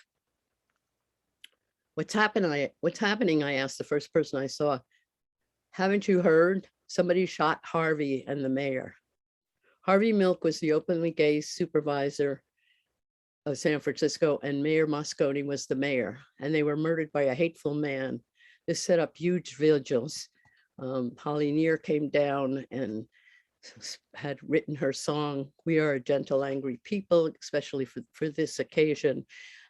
What's happening? I asked the first person I saw. Haven't you heard? Somebody shot Harvey and the mayor. Harvey Milk was the openly gay supervisor of San Francisco, and Mayor Moscone was the mayor, and they were murdered by a hateful man. This set up huge vigils. Holly Near came down and had written her song, "We Are a Gentle, Angry People," especially for this occasion.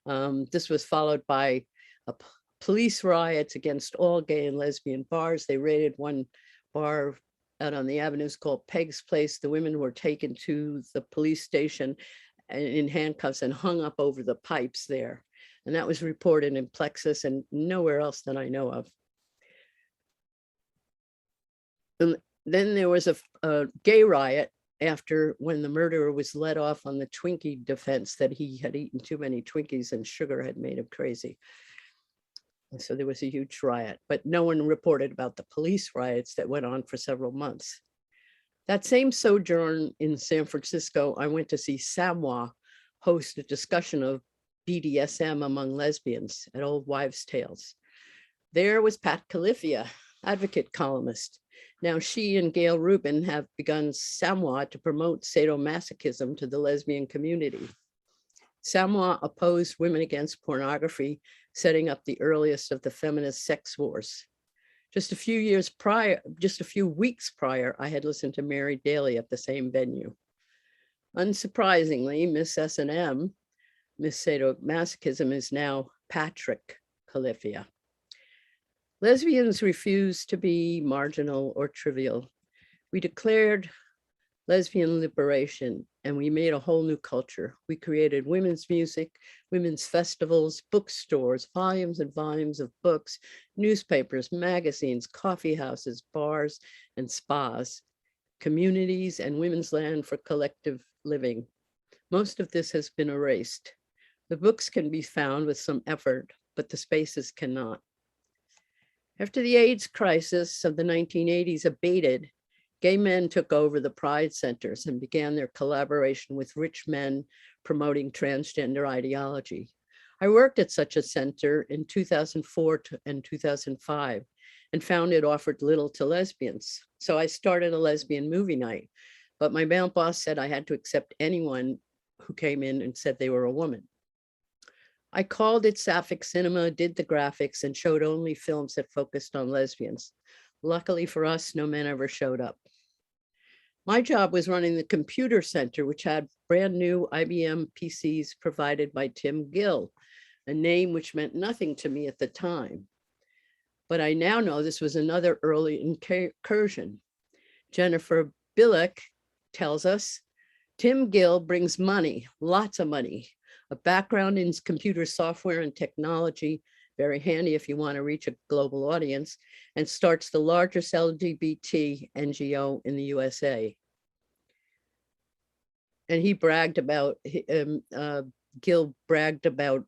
This was followed by police riots against all gay and lesbian bars. They raided one bar out on the avenues called Peg's Place. The women were taken to the police station in handcuffs and hung up over the pipes there. And that was reported in Plexus and nowhere else that I know of. And then there was a gay riot when the murderer was let off on the Twinkie defense that he had eaten too many Twinkies and sugar had made him crazy. And so there was a huge riot, but no one reported about the police riots that went on for several months. That same sojourn in San Francisco, I went to see Samoa host a discussion of BDSM among lesbians at Old Wives' Tales. There was Pat Califia, Advocate columnist. Now she and Gail Rubin have begun Samoa to promote sadomasochism to the lesbian community. Samoa opposed women against pornography, setting up the earliest of the feminist sex wars. Just a few weeks prior, I had listened to Mary Daly at the same venue. Unsurprisingly, Miss S&M, Miss Sadomasochism, is now Patrick Califia. Lesbians refused to be marginal or trivial. We declared lesbian liberation, and we made a whole new culture. We created women's music, women's festivals, bookstores, volumes and volumes of books, newspapers, magazines, coffee houses, bars, and spas, communities, and women's land for collective living. Most of this has been erased. The books can be found with some effort but the spaces cannot. After the AIDS crisis of the 1980s abated, gay men took over the Pride centers and began their collaboration with rich men promoting transgender ideology. I worked at such a center in 2004 and 2005 and found it offered little to lesbians. So I started a lesbian movie night, but my male boss said I had to accept anyone who came in and said they were a woman. I called it Sapphic Cinema, did the graphics, and showed only films that focused on lesbians. Luckily for us, no men ever showed up. My job was running the computer center, which had brand new IBM PCs provided by Tim Gill, a name which meant nothing to me at the time. But I now know this was another early incursion. Jennifer Billick tells us, Tim Gill brings money, lots of money, a background in computer software and technology, very handy if you want to reach a global audience, and starts the largest LGBT NGO in the USA. And he bragged about, Gill bragged about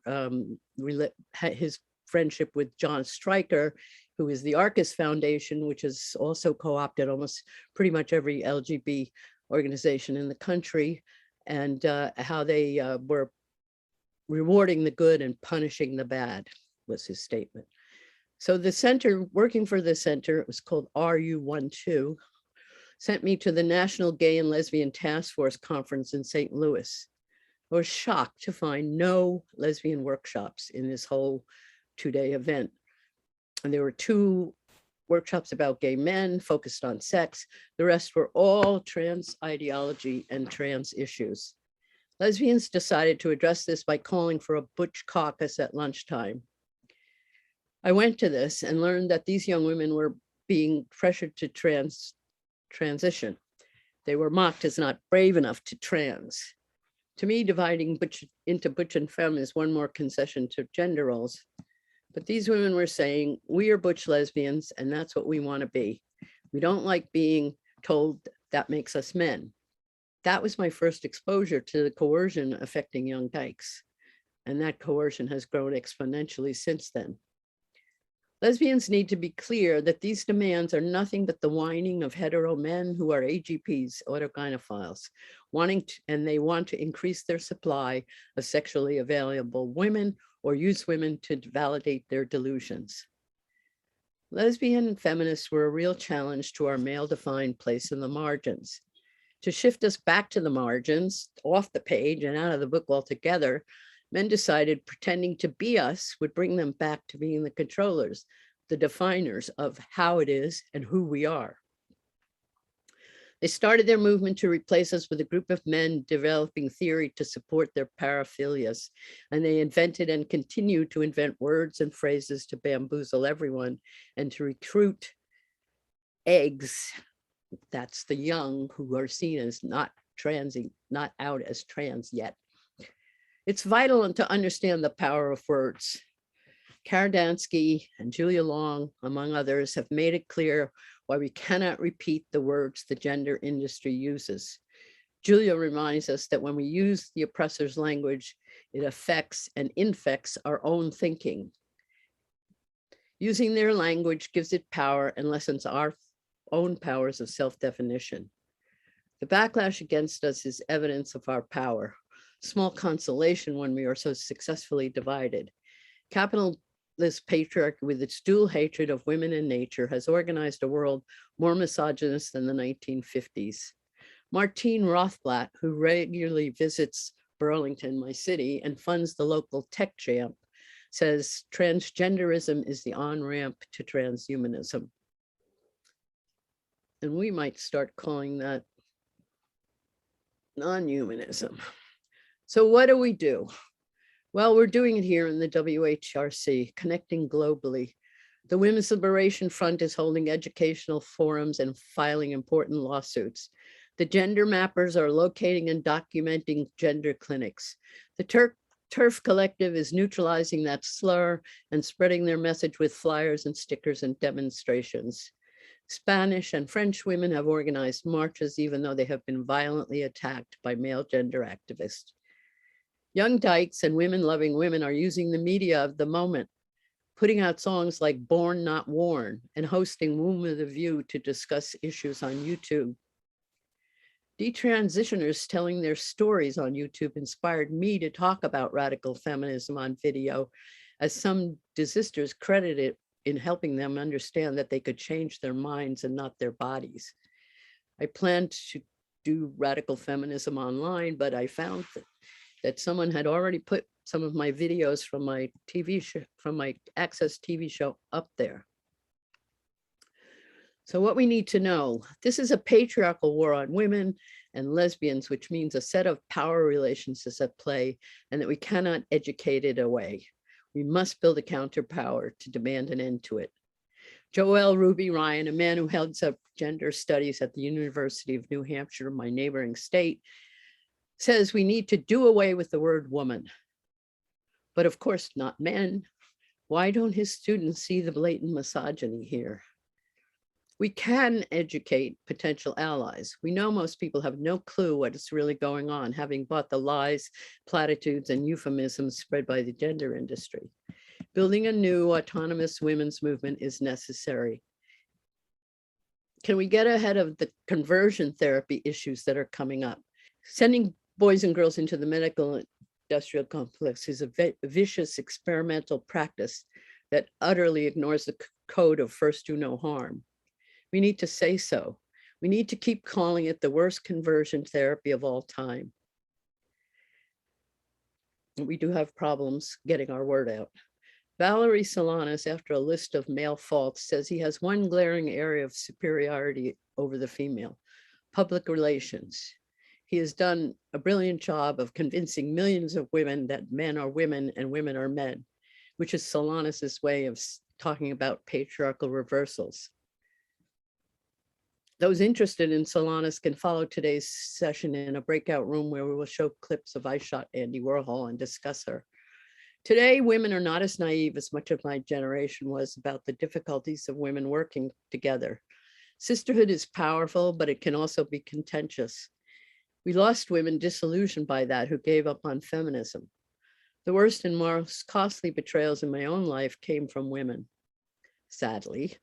his friendship with John Stryker, who is the Arcus Foundation, which has also co-opted almost pretty much every LGBT organization in the country, and how they were rewarding the good and punishing the bad, was his statement. So the center, working for the center, it was called RU12, sent me to the National Gay and Lesbian Task Force Conference in St. Louis. I was shocked to find no lesbian workshops in this whole two-day event. And there were 2 workshops about gay men focused on sex. The rest were all trans ideology and trans issues. Lesbians decided to address this by calling for a butch caucus at lunchtime. I went to this and learned that these young women were being pressured to transition. They were mocked as not brave enough to trans. To me, dividing butch into butch and femme is one more concession to gender roles. But these women were saying, we are butch lesbians, and that's what we want to be. We don't like being told that makes us men. That was my first exposure to the coercion affecting young dykes. And that coercion has grown exponentially since then. Lesbians need to be clear that these demands are nothing but the whining of hetero men who are AGPs, autogynephiles, and they want to increase their supply of sexually available women or use women to validate their delusions. Lesbian feminists were a real challenge to our male-defined place in the margins. To shift us back to the margins, off the page and out of the book altogether, men decided pretending to be us would bring them back to being the controllers, the definers of how it is and who we are. They started their movement to replace us with a group of men developing theory to support their paraphilias, and they invented and continue to invent words and phrases to bamboozle everyone and to recruit eggs. That's the young who are seen as not out as trans yet. It's vital to understand the power of words. Karadansky and Julia Long, among others, have made it clear why we cannot repeat the words the gender industry uses. Julia reminds us that when we use the oppressor's language, it affects and infects our own thinking. Using their language gives it power and lessens our own powers of self-definition. The backlash against us is evidence of our power. Small consolation when we are so successfully divided. Capitalist patriarchy, with its dual hatred of women and nature, has organized a world more misogynist than the 1950s. Martine Rothblatt, who regularly visits Burlington, my city, and funds the local tech jam, says transgenderism is the on-ramp to transhumanism. And we might start calling that non-humanism. So what do we do? Well, we're doing it here in the WHRC, connecting globally. The Women's Liberation Front is holding educational forums and filing important lawsuits. The gender mappers are locating and documenting gender clinics. The TERF Collective is neutralizing that slur and spreading their message with flyers and stickers and demonstrations. Spanish and French women have organized marches, even though they have been violently attacked by male gender activists. Young dykes and women-loving women are using the media of the moment, putting out songs like Born Not Worn and hosting Womb with a View to discuss issues on YouTube. Detransitioners telling their stories on YouTube inspired me to talk about radical feminism on video, as some desisters credit it in helping them understand that they could change their minds and not their bodies. I planned to do radical feminism online, but I found that someone had already put some of my videos from my TV show, from my Access TV show up there. So what we need to know, this is a patriarchal war on women and lesbians, which means a set of power relations is at play and that we cannot educate it away. We must build a counterpower to demand an end to it. Joel Ruby Ryan, a man who heads up gender studies at the University of New Hampshire, my neighboring state, says we need to do away with the word woman. But of course, not men. Why don't his students see the blatant misogyny here? We can educate potential allies. We know most people have no clue what is really going on, having bought the lies, platitudes, and euphemisms spread by the gender industry. Building a new autonomous women's movement is necessary. Can we get ahead of the conversion therapy issues that are coming up? Sending boys and girls into the medical industrial complex is a vicious experimental practice that utterly ignores the code of first do no harm. We need to say so. We need to keep calling it the worst conversion therapy of all time. We do have problems getting our word out. Valerie Solanas, after a list of male faults, says he has one glaring area of superiority over the female: public relations. He has done a brilliant job of convincing millions of women that men are women and women are men, which is Solanas's way of talking about patriarchal reversals. Those interested in Solanas can follow today's session in a breakout room where we will show clips of I Shot Andy Warhol and discuss her. Today, women are not as naive as much of my generation was about the difficulties of women working together. Sisterhood is powerful, but it can also be contentious. We lost women disillusioned by that who gave up on feminism. The worst and most costly betrayals in my own life came from women, sadly.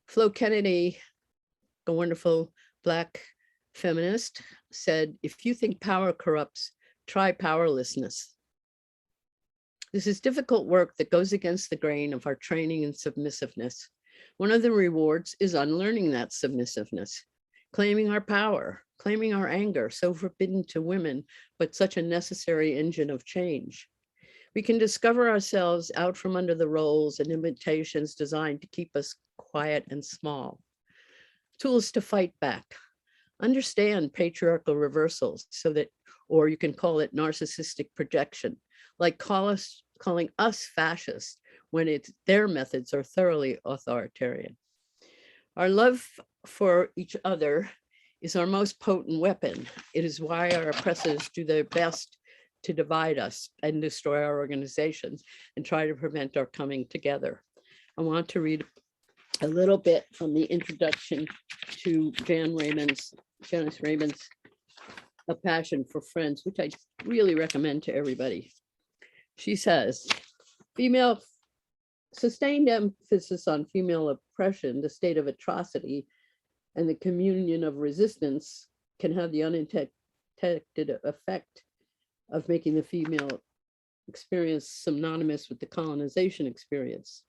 Flo Kennedy, a wonderful Black feminist, said, "If you think power corrupts, try powerlessness." This is difficult work that goes against the grain of our training in submissiveness. One of the rewards is unlearning that submissiveness, claiming our power, claiming our anger, so forbidden to women, but such a necessary engine of change. We can discover ourselves out from under the roles and limitations designed to keep us quiet and small. Tools to fight back. Understand patriarchal reversals so that, or you can call it narcissistic projection, like calling us fascist when their methods are thoroughly authoritarian. Our love for each other is our most potent weapon. It is why our oppressors do their best to divide us and destroy our organizations and try to prevent our coming together. I want to read a little bit from the introduction to Janice Raymond's A Passion for Friends, which I really recommend to everybody. She says, sustained emphasis on female oppression, the state of atrocity, and the communion of resistance can have the undetected effect of making the female experience synonymous with the colonization experience.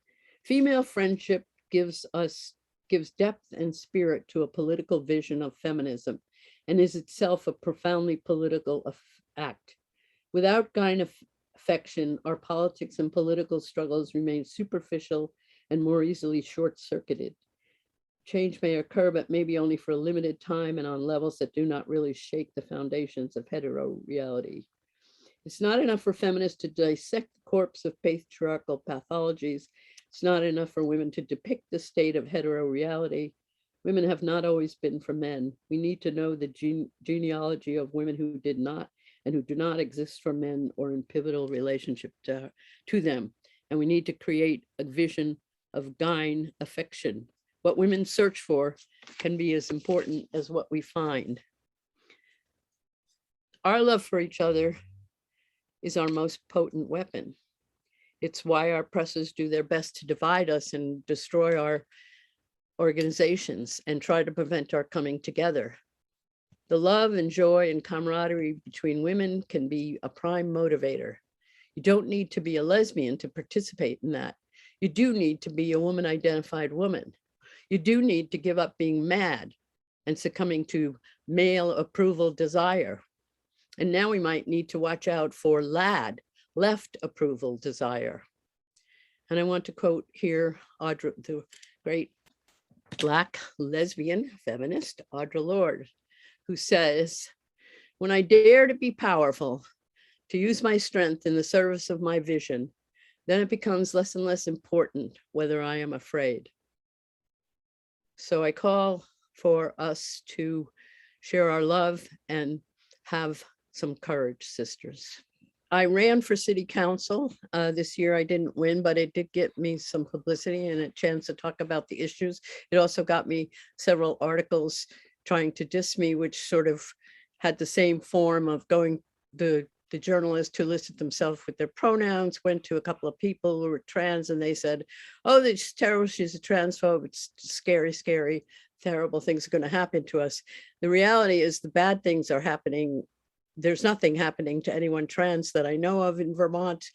Female friendship gives depth and spirit to a political vision of feminism and is itself a profoundly political act. Without gyne affection, our politics and political struggles remain superficial and more easily short-circuited. Change may occur, but maybe only for a limited time and on levels that do not really shake the foundations of hetero reality. It's not enough for feminists to dissect the corpse of patriarchal pathologies. It's not enough for women to depict the state of hetero reality. Women have not always been for men. We need to know the genealogy of women who did not and who do not exist for men or in pivotal relationship to them. And we need to create a vision of gyne affection. What women search for can be as important as what we find. Our love for each other is our most potent weapon. It's why our oppressors do their best to divide us and destroy our organizations and try to prevent our coming together. The love and joy and camaraderie between women can be a prime motivator. You don't need to be a lesbian to participate in that. You do need to be a woman-identified woman. You do need to give up being mad and succumbing to male approval desire. And now we might need to watch out for LAD, left approval desire. And I want to quote here Audre, the great Black lesbian feminist, Audre Lorde, who says, "When I dare to be powerful, to use my strength in the service of my vision, then it becomes less and less important whether I am afraid." So I call for us to share our love and have some courage, sisters. I ran for city council this year. I didn't win, but it did get me some publicity and a chance to talk about the issues. It also got me several articles trying to diss me, which sort of had the same form of going, the journalist who listed themselves with their pronouns went to a couple of people who were trans and they said, "Oh, that's terrible, she's a transphobe, it's scary, scary, terrible things are going to happen to us." The reality is the bad things are happening. There's nothing happening to anyone trans that I know of in Vermont.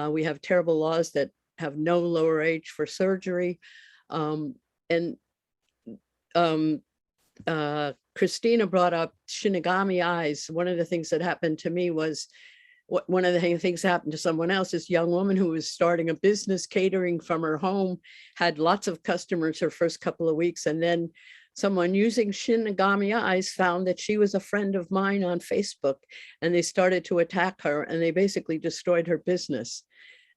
We have terrible laws that have no lower age for surgery. Christina brought up Shinigami eyes. One of the things that happened to me was, one of the things that happened to someone else, this young woman who was starting a business catering from her home, had lots of customers her first couple of weeks, and then someone using Shinigami eyes found that she was a friend of mine on Facebook, and they started to attack her and they basically destroyed her business.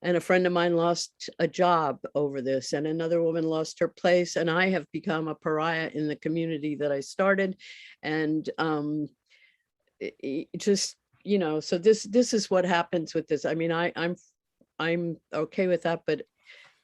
And a friend of mine lost a job over this, and another woman lost her place, and I have become a pariah in the community that I started. And just, you know, so this is what happens with this. I mean, I'm okay with that, but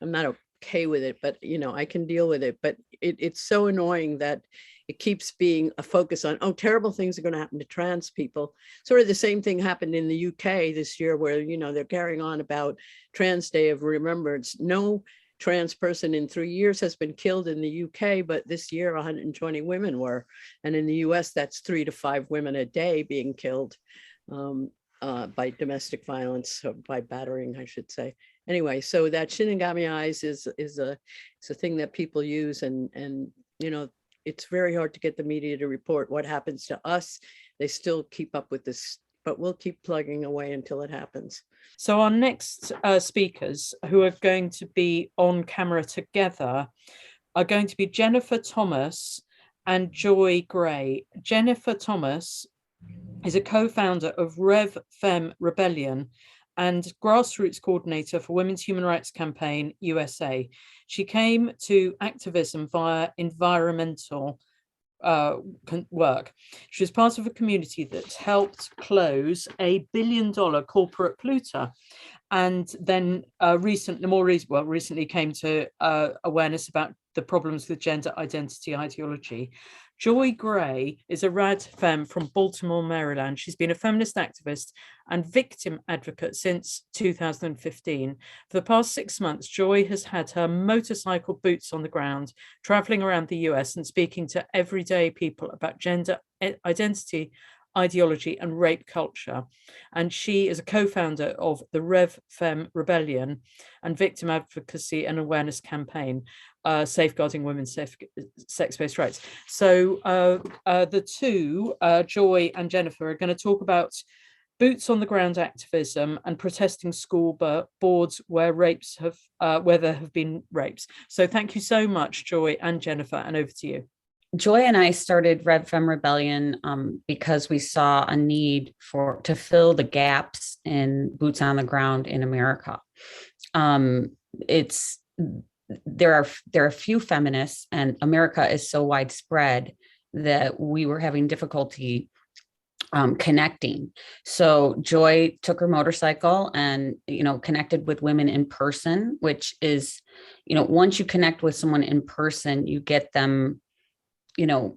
I'm not okay with it, but you know, I can deal with it. But it's so annoying that it keeps being a focus on, oh, terrible things are going to happen to trans people. Sort of the same thing happened in the UK this year, where, you know, they're carrying on about Trans Day of Remembrance. No trans person in 3 years has been killed in the UK, but this year 120 women were. And in the US, that's 3 to 5 women a day being killed by domestic violence, or by battering, I should say. Anyway, so that Shinigami eyes is a thing that people use, and you know, it's very hard to get the media to report what happens to us. They still keep up with this, but we'll keep plugging away until it happens. So our next speakers, who are going to be on camera together, are going to be Jennifer Thomas and Joy Gray. Jennifer Thomas is a co-founder of Rev Fem Rebellion and grassroots coordinator for Women's Human Rights Campaign USA. She came to activism via environmental work. She was part of a community that helped close a $1 billion corporate polluter, and then recently came to awareness about the problems with gender identity ideology. Joy Gray is a rad femme from Baltimore, Maryland. She's been a feminist activist and victim advocate since 2015. For the past 6 months, Joy has had her motorcycle boots on the ground, traveling around the US and speaking to everyday people about gender identity, ideology, and rape culture. And she is a co-founder of the Rev Fem Rebellion and Victim Advocacy and Awareness Campaign, safeguarding women's sex-based rights. So the two, Joy and Jennifer, are going to talk about boots on the ground activism and protesting school boards where there have been rapes. So thank you so much, Joy and Jennifer, and over to you. Joy and I started Rev Fem Rebellion because we saw a need to fill the gaps in boots on the ground in America. There are few feminists, and America is so widespread that we were having difficulty connecting. So Joy took her motorcycle and, connected with women in person, which is, once you connect with someone in person, you get them, you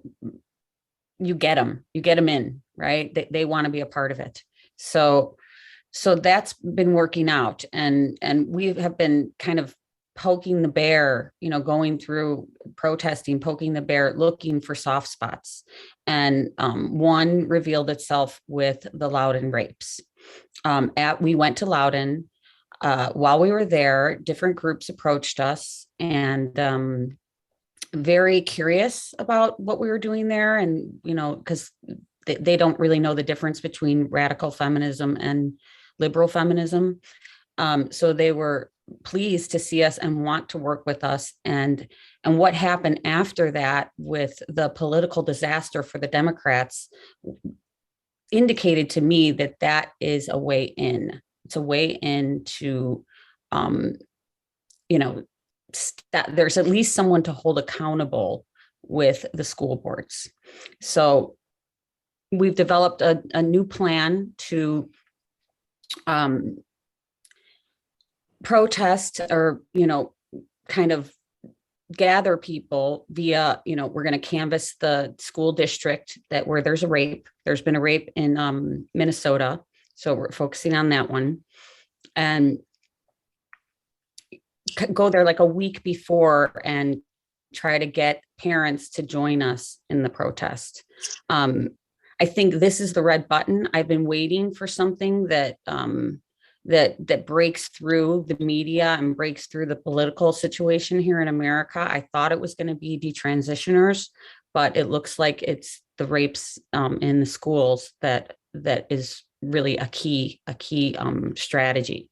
get them in, right? They want to be a part of it. So So that's been working out, and we have been kind of poking the bear, going through protesting, poking the bear, looking for soft spots. And one revealed itself with the Loudoun rapes. We went to Loudoun. While we were there, different groups approached us and very curious about what we were doing there. And, because they don't really know the difference between radical feminism and liberal feminism. So they were pleased to see us and want to work with us. And what happened after that with the political disaster for the Democrats indicated to me that that is a way in. It's a way in to, there's at least someone to hold accountable with the school boards. So we've developed a new plan to protest or, kind of gather people via, we're going to canvass the school district where there's a rape. There's been a rape in Minnesota. So we're focusing on that one and go there like a week before and try to get parents to join us in the protest. I think this is the red button. I've been waiting for something that breaks through the media and breaks through the political situation here in America. I thought it was going to be detransitioners, but it looks like it's the rapes in the schools that is really a key strategy.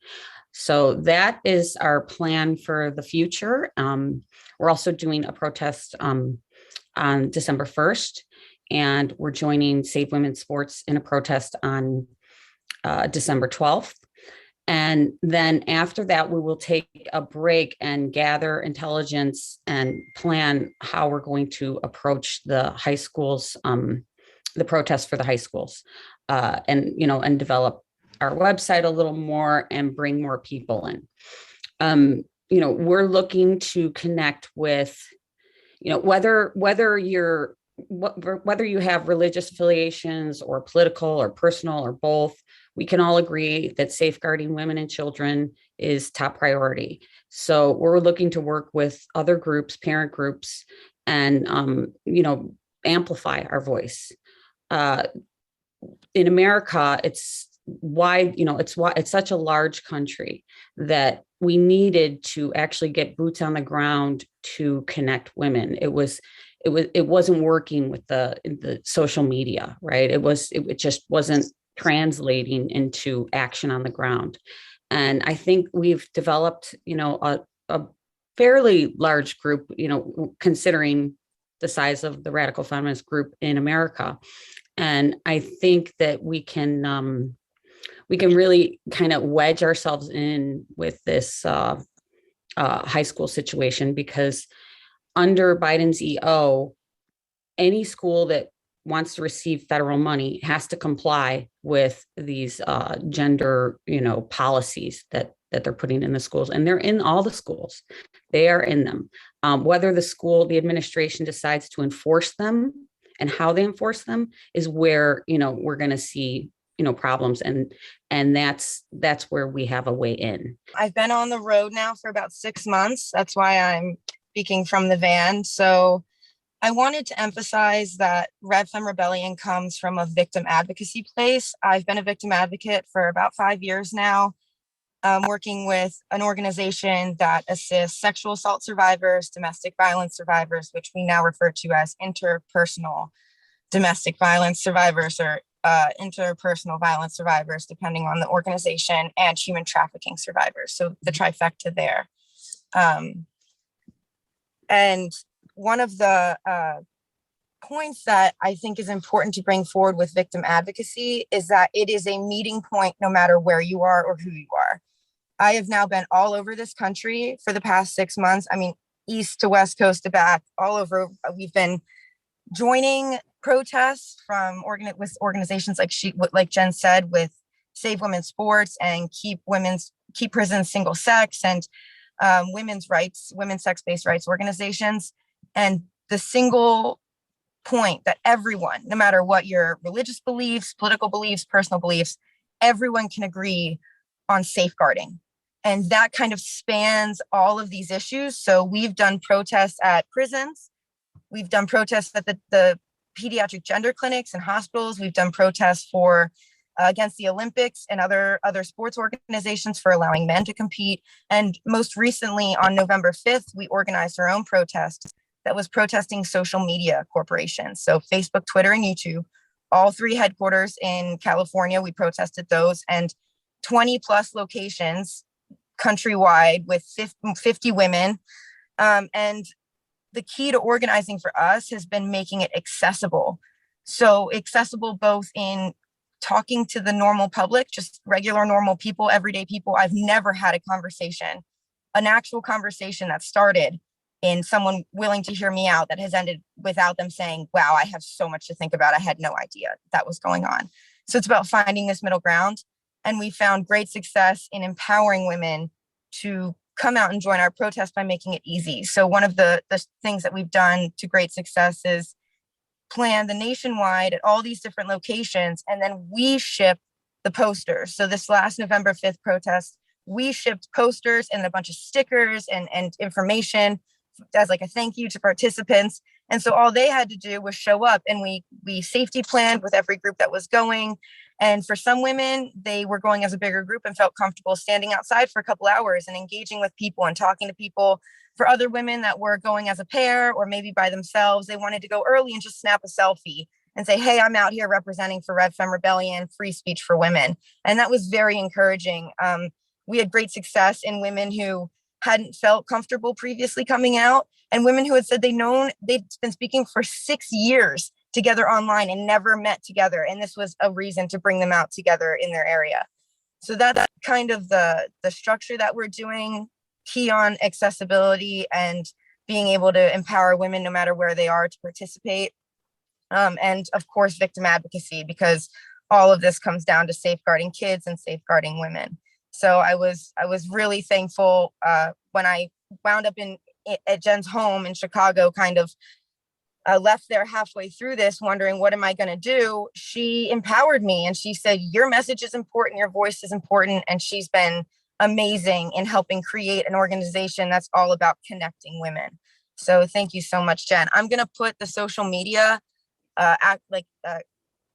So that is our plan for the future. We're also doing a protest on December 1st, and we're joining Save Women's Sports in a protest on December 12th. And then after that, we will take a break and gather intelligence and plan how we're going to approach the high schools, the protests for the high schools, and develop our website a little more and bring more people in. We're looking to connect with, whether you have religious affiliations or political or personal or both, we can all agree that safeguarding women and children is top priority. So we're looking to work with other groups, parent groups, and, amplify our voice. In America, it's wide, it's such a large country that we needed to actually get boots on the ground to connect women. It wasn't working with the social media, right? It just wasn't translating into action on the ground. And I think we've developed, a fairly large group, considering the size of the radical feminist group in America. And I think that we can really kind of wedge ourselves in with this high school situation, because under Biden's EO, any school that wants to receive federal money has to comply with these gender, policies that they're putting in the schools, and they're in all the schools. They are in them. Whether the administration decides to enforce them and how they enforce them is where, we're going to see, problems. And that's where we have a way in. I've been on the road now for about 6 months. That's why I'm speaking from the van. So I wanted to emphasize that Red Femme Rebellion comes from a victim advocacy place. I've been a victim advocate for about 5 years now, working with an organization that assists sexual assault survivors, domestic violence survivors, which we now refer to as interpersonal domestic violence survivors, or interpersonal violence survivors, depending on the organization, and human trafficking survivors. So the trifecta there. And one of the points that I think is important to bring forward with victim advocacy is that it is a meeting point no matter where you are or who you are. I have now been all over this country for the past 6 months. I mean, east to west coast to back, all over. We've been joining protests with organizations like Jen said, with Save Women's Sports and Keep Prisons Single Sex, and women's sex-based rights organizations. And the single point that everyone, no matter what your religious beliefs, political beliefs, personal beliefs, everyone can agree on safeguarding. And that kind of spans all of these issues. So we've done protests at prisons. We've done protests at the pediatric gender clinics and hospitals. We've done protests for against the Olympics and other sports organizations for allowing men to compete. And most recently on November 5th, we organized our own protest that was protesting social media corporations. So Facebook, Twitter, and YouTube, all 3 headquarters in California. We protested those, and 20 plus locations countrywide with 50 women. And the key to organizing for us has been making it accessible. So accessible both in talking to the normal public, just regular normal people, everyday people. I've never had a conversation, an actual conversation that started in someone willing to hear me out that has ended without them saying, wow, I have so much to think about. I had no idea that was going on. So it's about finding this middle ground. And we found great success in empowering women to come out and join our protest by making it easy. So one of the things that we've done to great success is plan the nationwide at all these different locations, and then we ship the posters. So this last November 5th protest, we shipped posters and a bunch of stickers and information as like a thank you to participants. And so all they had to do was show up, and we safety planned with every group that was going. And for some women, they were going as a bigger group and felt comfortable standing outside for a couple hours and engaging with people and talking to people. For other women that were going as a pair or maybe by themselves, they wanted to go early and just snap a selfie and say, hey, I'm out here representing for Red Femme Rebellion, free speech for women. And that was very encouraging. We had great success in women who hadn't felt comfortable previously coming out, and women who had said they'd been speaking for 6 years together online and never met together. And this was a reason to bring them out together in their area. So that's kind of the structure that we're doing, key on accessibility and being able to empower women no matter where they are to participate. And of course, victim advocacy, because all of this comes down to safeguarding kids and safeguarding women. So I was really thankful when I wound up at Jen's home in Chicago, kind of left there halfway through this wondering, what am I going to do? She empowered me and she said, your message is important, your voice is important. And she's been amazing in helping create an organization that's all about connecting women. So thank you so much, Jen. I'm going to put the social media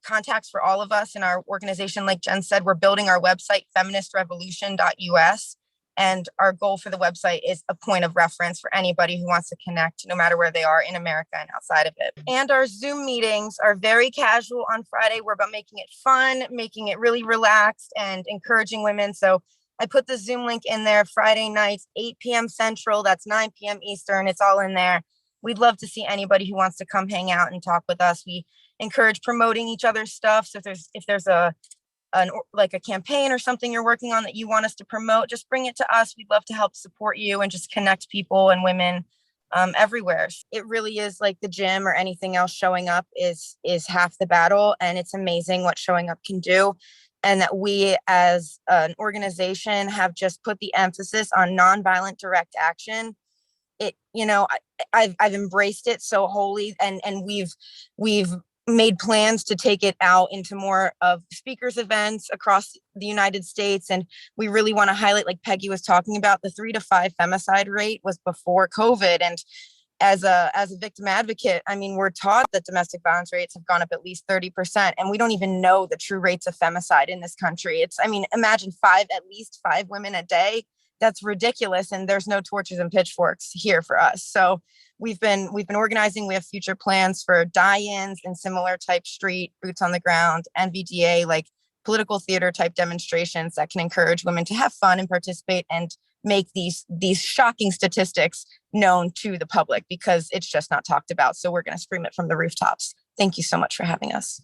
contacts for all of us in our organization. Like Jen said, we're building our website, feministrevolution.us. And our goal for the website is a point of reference for anybody who wants to connect, no matter where they are in America and outside of it. And our Zoom meetings are very casual on Friday. We're about making it fun, making it really relaxed and encouraging women. So I put the Zoom link in there, Friday nights, 8 p.m. Central, that's 9 p.m. Eastern. It's all in there. We'd love to see anybody who wants to come hang out and talk with us. We encourage promoting each other's stuff. So if there's a campaign or something you're working on that you want us to promote, just bring it to us. We'd love to help support you and just connect people and women everywhere. It really is like the gym or anything else. Showing up is half the battle, and it's amazing what showing up can do. And that we as an organization have just put the emphasis on nonviolent direct action. I've embraced it so wholly, and we've made plans to take it out into more of speakers events across the United States. And we really want to highlight, like Peggy was talking about, the 3 to 5 femicide rate was before COVID. And as a victim advocate, I mean, we're taught that domestic violence rates have gone up at least 30%, and we don't even know the true rates of femicide in this country. Imagine at least 5 women a day. That's ridiculous. And there's no torches and pitchforks here for us. So we've been organizing. We have future plans for die-ins and similar type street, boots on the ground, NVDA, like political theater type demonstrations that can encourage women to have fun and participate and make these shocking statistics known to the public, because it's just not talked about. So we're going to scream it from the rooftops. Thank you so much for having us.